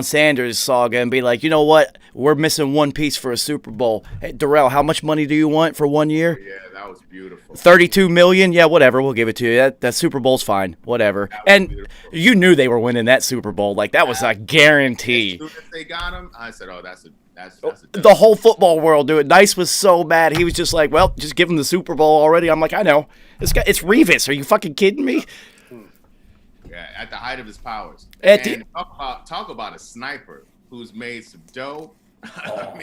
Sanders saga and be like, you know what? We're missing one piece for a Super Bowl. Hey, Darrell, how much money do you want for 1 year? Yeah, that was beautiful. $32 million? Yeah, whatever. We'll give it to you. That Super Bowl's fine. Whatever. And beautiful. You knew they were winning that Super Bowl. Like, that was a guarantee. As soon as they got him, I said, oh, that's the whole football world do it. Nice was so mad. He was just like, well, just give him the Super Bowl already. I'm like, I know. It's Revis. Are you fucking kidding me? Yeah, at the height of his powers. Talk about a sniper who's made some dough. I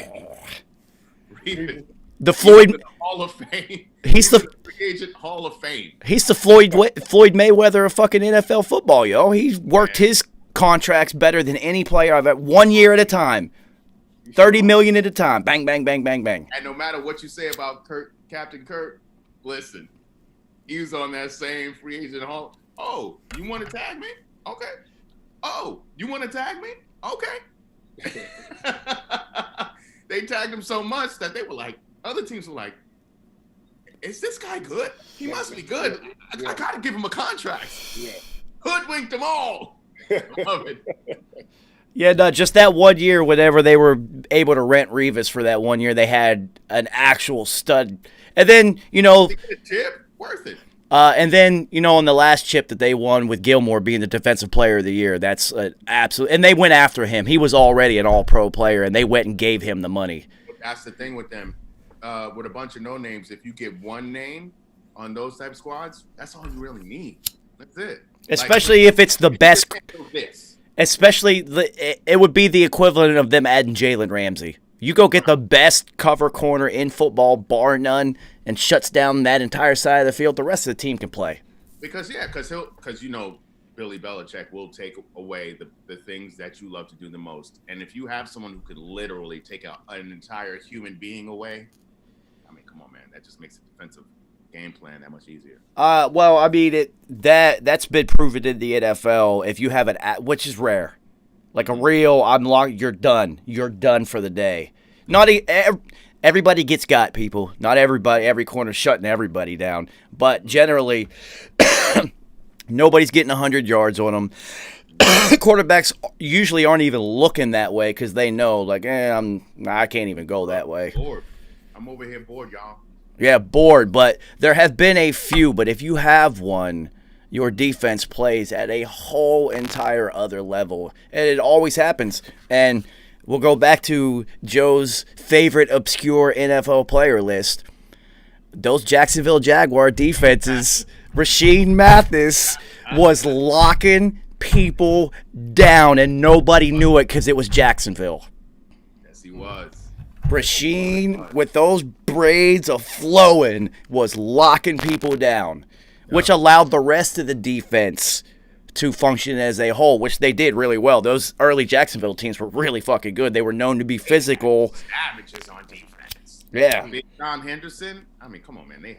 mean, the Floyd Hall of Fame. He's the free agent Hall of Fame. He's the Floyd Mayweather of fucking NFL football, yo. He's worked his contracts better than any player I've had. 1 year at a time, $30 million at a time. Bang, bang, bang, bang, bang. And no matter what you say about Captain Kirk, listen, he was on that same free agent Hall. Oh, you want to tag me? Okay. Oh, you want to tag me? Okay. They tagged him so much that they were like, other teams were like, is this guy good? He must be good. I got to give him a contract. Yeah. Hoodwinked them all. Love it. Yeah, no, just that 1 year, whenever they were able to rent Revis for that 1 year, they had an actual stud. And then, They get a chip, worth it. and then, on the last chip that they won with Gilmore being the Defensive Player of the Year, that's an absolute. And they went after him. He was already an All-Pro player, and they went and gave him the money. That's the thing with them. With a bunch of no names, if you get one name on those type of squads, that's all you really need. That's it. Especially if it's the best. Especially, it would be the equivalent of them adding Jalen Ramsey. You go get the best cover corner in football, bar none, and shuts down that entire side of the field. The rest of the team can play. Because Billy Belichick will take away the things that you love to do the most. And if you have someone who could literally take an entire human being away, I mean, come on, man, that just makes the defensive game plan that much easier. Well, I mean, that's been proven in the NFL. If you have which is rare, like a real, you're done. You're done for the day. Not everybody gets got, people. Not every corner shutting everybody down. But generally, nobody's getting 100 yards on them. Quarterbacks usually aren't even looking that way because they know, like, I can't even go that way. I'm over here bored, y'all. Yeah, bored, but there have been a few. But if you have one, your defense plays at a whole entire other level. And it always happens. And we'll go back to Joe's favorite obscure NFL player list. Those Jacksonville Jaguar defenses, Rasheed Mathis was locking people down, and nobody knew it because it was Jacksonville. Yes, he was. Rasheed, with those braids of flowing, was locking people down, which allowed the rest of the defense to function as a whole, which they did really well. Those early Jacksonville teams were really fucking good. They were known to be physical. Savages on defense. Yeah. Big John Henderson. I mean, come on, man. They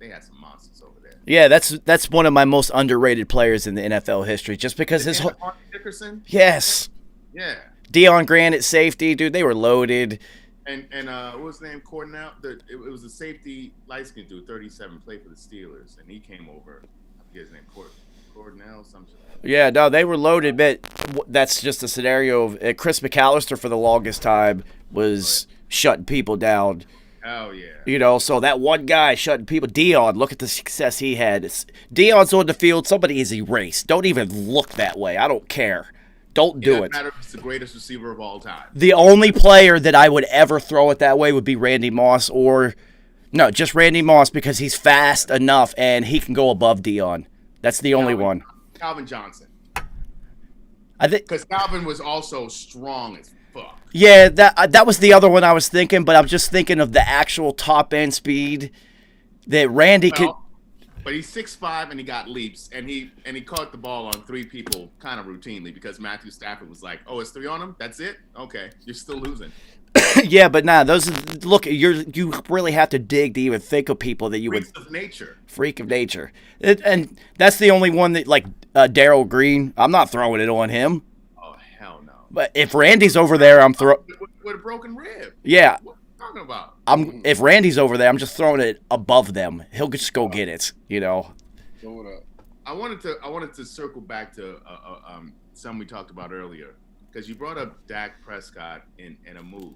had some monsters over there. Yeah, that's one of my most underrated players in the NFL history, just because his whole. Dickerson? Yes. Yeah. Deion Grant at safety, dude. They were loaded. And what was his name? Cornell. It was a safety, light-skinned dude, 37, played for the Steelers, and he came over. I forget his name, Cornell, something. Yeah, no, they were loaded, but that's just a scenario of Chris McAllister for the longest time was shutting people down. Oh yeah. So that one guy shutting people. Deion, look at the success he had. Deion's on the field. Somebody is erased. Don't even look that way. I don't care. Don't do it. It doesn't matter if it's the greatest receiver of all time. The only player that I would ever throw it that way would be Randy Moss just Randy Moss because he's fast enough and he can go above Deion. That's the only one. Calvin Johnson. I think because Calvin was also strong as fuck. Yeah, that was the other one I was thinking, but I'm just thinking of the actual top end speed that Randy could. But he's 6'5" and he got leaps and he caught the ball on 3 people kind of routinely because Matthew Stafford was like, "Oh, it's 3 on him. That's it. Okay, you're still losing." Yeah, but you really have to dig to even think of people that you Freak of nature. Freak of nature, and that's the only one that Darryl Green. I'm not throwing it on him. Oh hell no! But if Randy's over there, I'm throwing with a broken rib. Yeah. What are you talking about? If Randy's over there, I'm just throwing it above them. He'll just go get it. Throw it up. I wanted to circle back to something we talked about earlier because you brought up Dak Prescott in a move.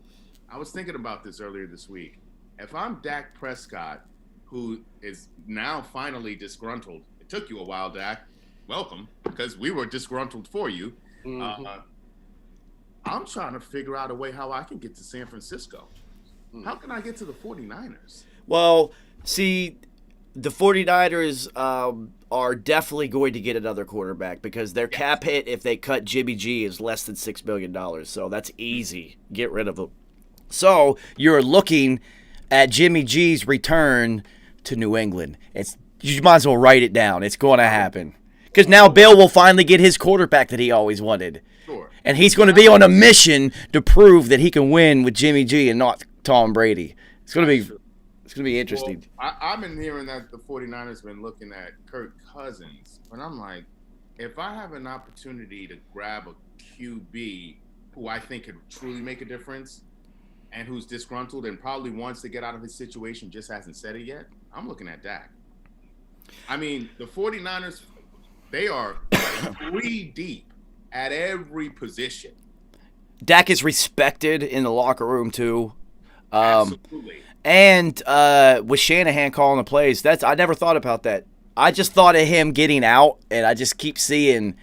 I was thinking about this earlier this week. If I'm Dak Prescott, who is now finally disgruntled, it took you a while, Dak. Welcome, because we were disgruntled for you. Mm-hmm. I'm trying to figure out a way how I can get to San Francisco. How can I get to the 49ers? Well, see, the 49ers are definitely going to get another quarterback because their cap hit if they cut Jimmy G is less than $6 million. So that's easy. Get rid of him. So you're looking at Jimmy G's return to New England. You might as well write it down. It's going to happen. Because now Bill will finally get his quarterback that he always wanted. Sure. And he's going to be on a mission to prove that he can win with Jimmy G and not Tom Brady. It's going to be interesting. Well, I've been hearing that the 49ers been looking at Kirk Cousins. But I'm like, if I have an opportunity to grab a QB who I think could truly make a difference and who's disgruntled and probably wants to get out of his situation, just hasn't said it yet, I'm looking at Dak. I mean, the 49ers, They are 3 deep at every position. Dak is respected in the locker room too. Absolutely. And with Shanahan calling the plays, I never thought about that. I just thought of him getting out, and I just keep seeing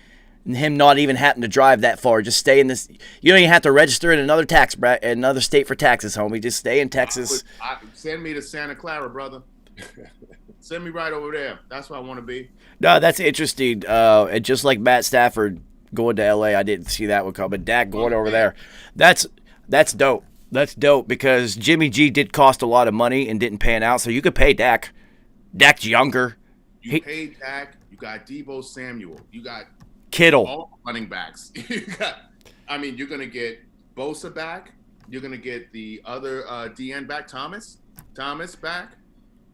him not even having to drive that far. Just stay in this. You don't even have to register in another state for taxes, homie. Just stay in Texas. Send me to Santa Clara, brother. Send me right over there. That's where I want to be. No, that's interesting. And just like Matt Stafford going to L.A., I didn't see that one coming. Dak going over there. That's dope. That's dope because Jimmy G did cost a lot of money and didn't pan out, so you could pay Dak. Dak's younger. You paid Dak. You got Deebo Samuel. You got Kittle. All running backs. You're going to get Bosa back. You're going to get the other DN back, Thomas back.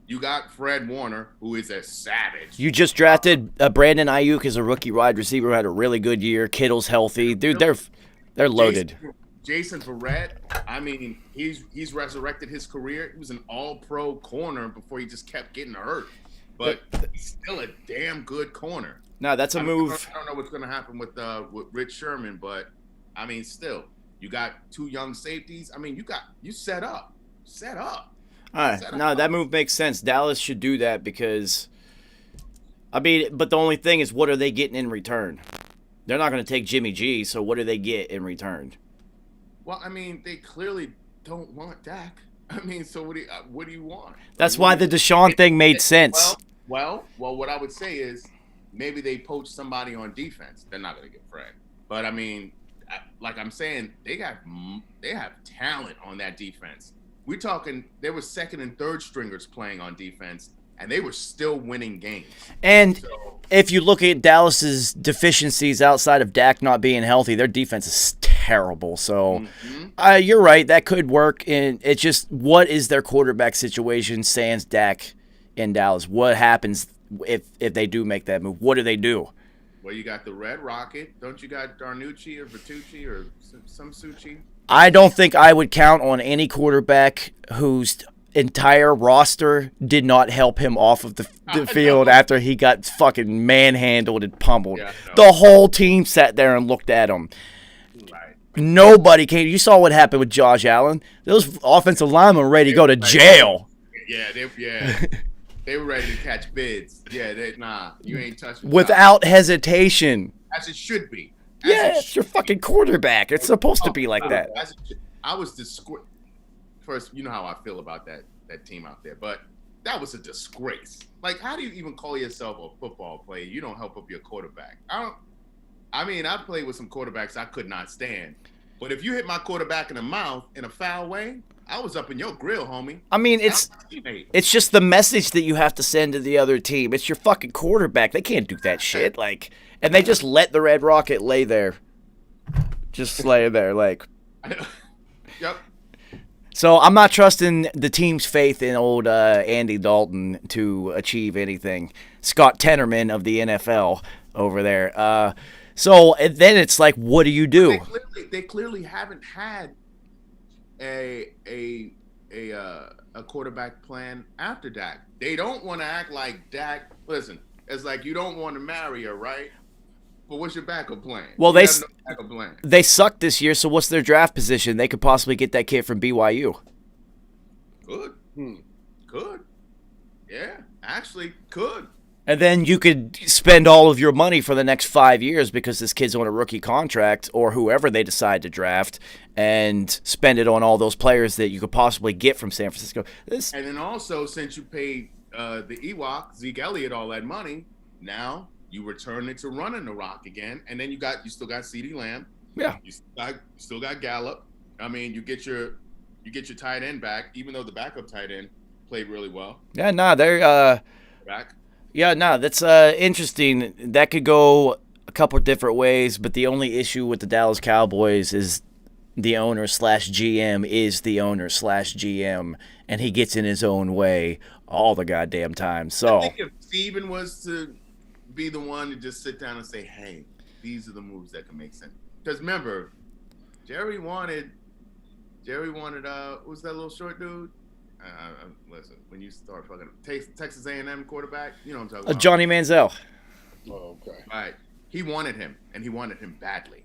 You got Fred Warner, who is a savage. You just drafted Brandon Ayuk as a rookie wide receiver who had a really good year. Kittle's healthy. Dude, they're loaded. Jason Verrett, he's resurrected his career. He was an all-pro corner before he just kept getting hurt. But he's still a damn good corner. No, that's a move. I don't know what's going to happen with Rich Sherman, but still, you got 2 young safeties. You set up. All right. No, that move makes sense. Dallas should do that because, but the only thing is, what are they getting in return? They're not going to take Jimmy G, so what do they get in return? Well, they clearly don't want Dak. So what do you want? That's why the Deshaun thing made sense. Well, what I would say is maybe they poach somebody on defense. They're not going to get Fred. But like I'm saying, they have talent on that defense. We're talking there were second and third stringers playing on defense, and they were still winning games. And if you look at Dallas's deficiencies outside of Dak not being healthy, their defense is terrible. So you're right, that could work. And it's just, what is their quarterback situation sans Dak in Dallas? What happens if they do make that move? What do they do? Well, you got the Red Rocket. Don't you got Darnucci or Vitucci or some Succi? I don't think I would count on any quarterback whose entire roster did not help him off of the field after he got fucking manhandled and pummeled. Yeah, the whole team sat there and looked at him. Right. Nobody came. You saw what happened with Josh Allen. Those offensive linemen were ready to go to jail. They were ready to catch bids. Yeah, you ain't touching. Without hesitation. As it should be. It's your fucking quarterback. It's supposed to be like that. I was disgraced. First, you know how I feel about that team out there, but that was a disgrace. Like, how do you even call yourself a football player? You don't help up your quarterback. I played with some quarterbacks I could not stand, but if you hit my quarterback in the mouth in a foul way, I was up in your grill, homie. It's just the message that you have to send to the other team. It's your fucking quarterback. They can't do that shit. And they just let the Red Rocket lay there. Just lay there, Yep. So I'm not trusting the team's faith in old Andy Dalton to achieve anything. Scott Tenorman of the NFL over there. So then it's like, what do you do? They clearly haven't had a quarterback plan after Dak. They don't want to act like Dak. Listen, it's like you don't want to marry her, right? But what's your backup plan? Well, they sucked this year, so what's their draft position? They could possibly get that kid from BYU. Could. Could. Yeah, actually could. And then you could spend all of your money for the next 5 years because this kid's on a rookie contract or whoever they decide to draft and spend it on all those players that you could possibly get from San Francisco. And then also, since you paid the Ewok, Zeke Elliott, all that money, now you return it to running the rock again, and then you still got CeeDee Lamb. Yeah. You still got Gallup. You get your tight end back, even though the backup tight end played really well. Yeah, they're back. Yeah, that's interesting. That could go a couple of different ways, but the only issue with the Dallas Cowboys is the owner/GM is the owner/GM, and he gets in his own way all the goddamn time. So I think if Steven was to be the one to just sit down and say, hey, these are the moves that can make sense. Because remember, Jerry wanted who's that little short dude? Listen, when you start fucking Texas A&M quarterback, you know what I'm talking about. Johnny Manziel. Oh, okay. Right. He wanted him, and he wanted him badly.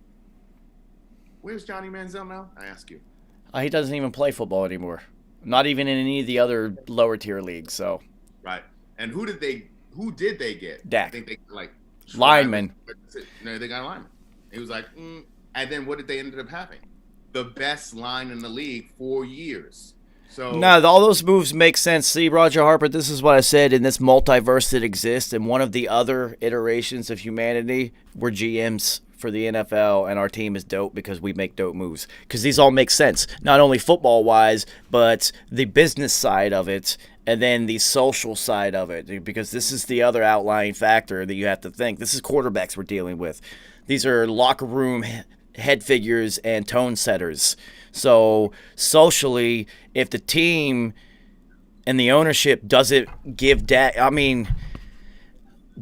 Where's Johnny Manziel now? I ask you. He doesn't even play football anymore. Not even in any of the other lower tier leagues. So Right. And who did they get? Dak. I think they like Lineman. No, they got a lineman. He was like, and then what did they end up having? The best line in the league for years. So no, all those moves make sense. See, Roger Harper, this is what I said in this multiverse that exists, and one of the other iterations of humanity, we're GMs for the NFL, and our team is dope because we make dope moves. Because these all make sense, not only football-wise, but the business side of it, and then the social side of it, because this is the other outlying factor that you have to think. This is quarterbacks we're dealing with. These are locker room head figures and tone setters. So socially, if the team and the ownership doesn't give Dak, I mean,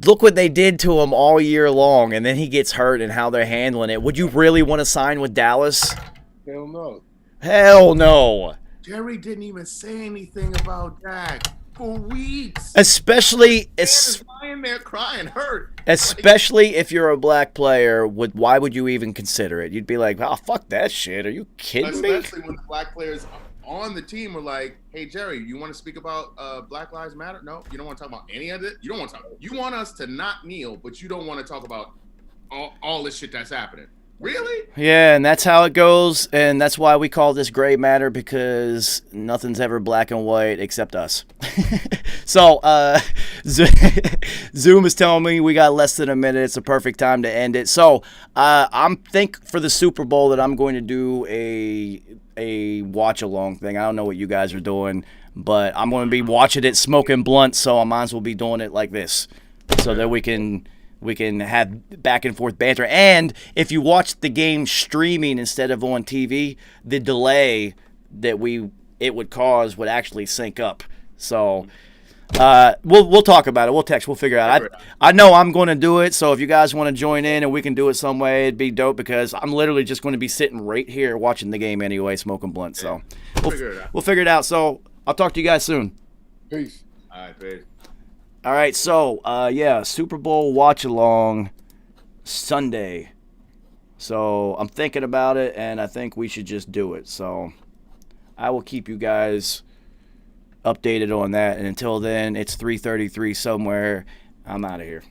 look what they did to him all year long, and then he gets hurt and how they're handling it. Would you really want to sign with Dallas? Hell no. Hell no. Jerry didn't even say anything about Dak for weeks. Especially Is lying there crying, hurt. Especially if you're a black player, why would you even consider it? You'd be like, oh, fuck that shit. Are you kidding me? Especially when the black players on the team were like, hey, Jerry, you want to speak about Black Lives Matter? No, you don't want to talk about any of it? You don't want to talk. You want us to not kneel, but you don't want to talk about all this shit that's happening. Really? Yeah, and that's how it goes, and that's why we call this gray matter, because nothing's ever black and white except us. So, Zoom is telling me we got less than a minute. It's a perfect time to end it. So, I'm think for the Super Bowl that I'm going to do a watch-along thing. I don't know what you guys are doing, but I'm going to be watching it smoking blunt, so I might as well be doing it like this so that we can have back and forth banter. And if you watch the game streaming instead of on TV, the delay that it would cause would actually sync up. So we'll talk about it. We'll text. We'll figure it out. I know I'm going to do it. So if you guys want to join in and we can do it some way, it'd be dope, because I'm literally just going to be sitting right here watching the game anyway, smoking blunt. So we'll figure it out. So I'll talk to you guys soon. Peace. All right, peace. All right, so, Super Bowl watch-along Sunday. So I'm thinking about it, and I think we should just do it. So I will keep you guys updated on that. And until then, it's 3:33 somewhere. I'm out of here.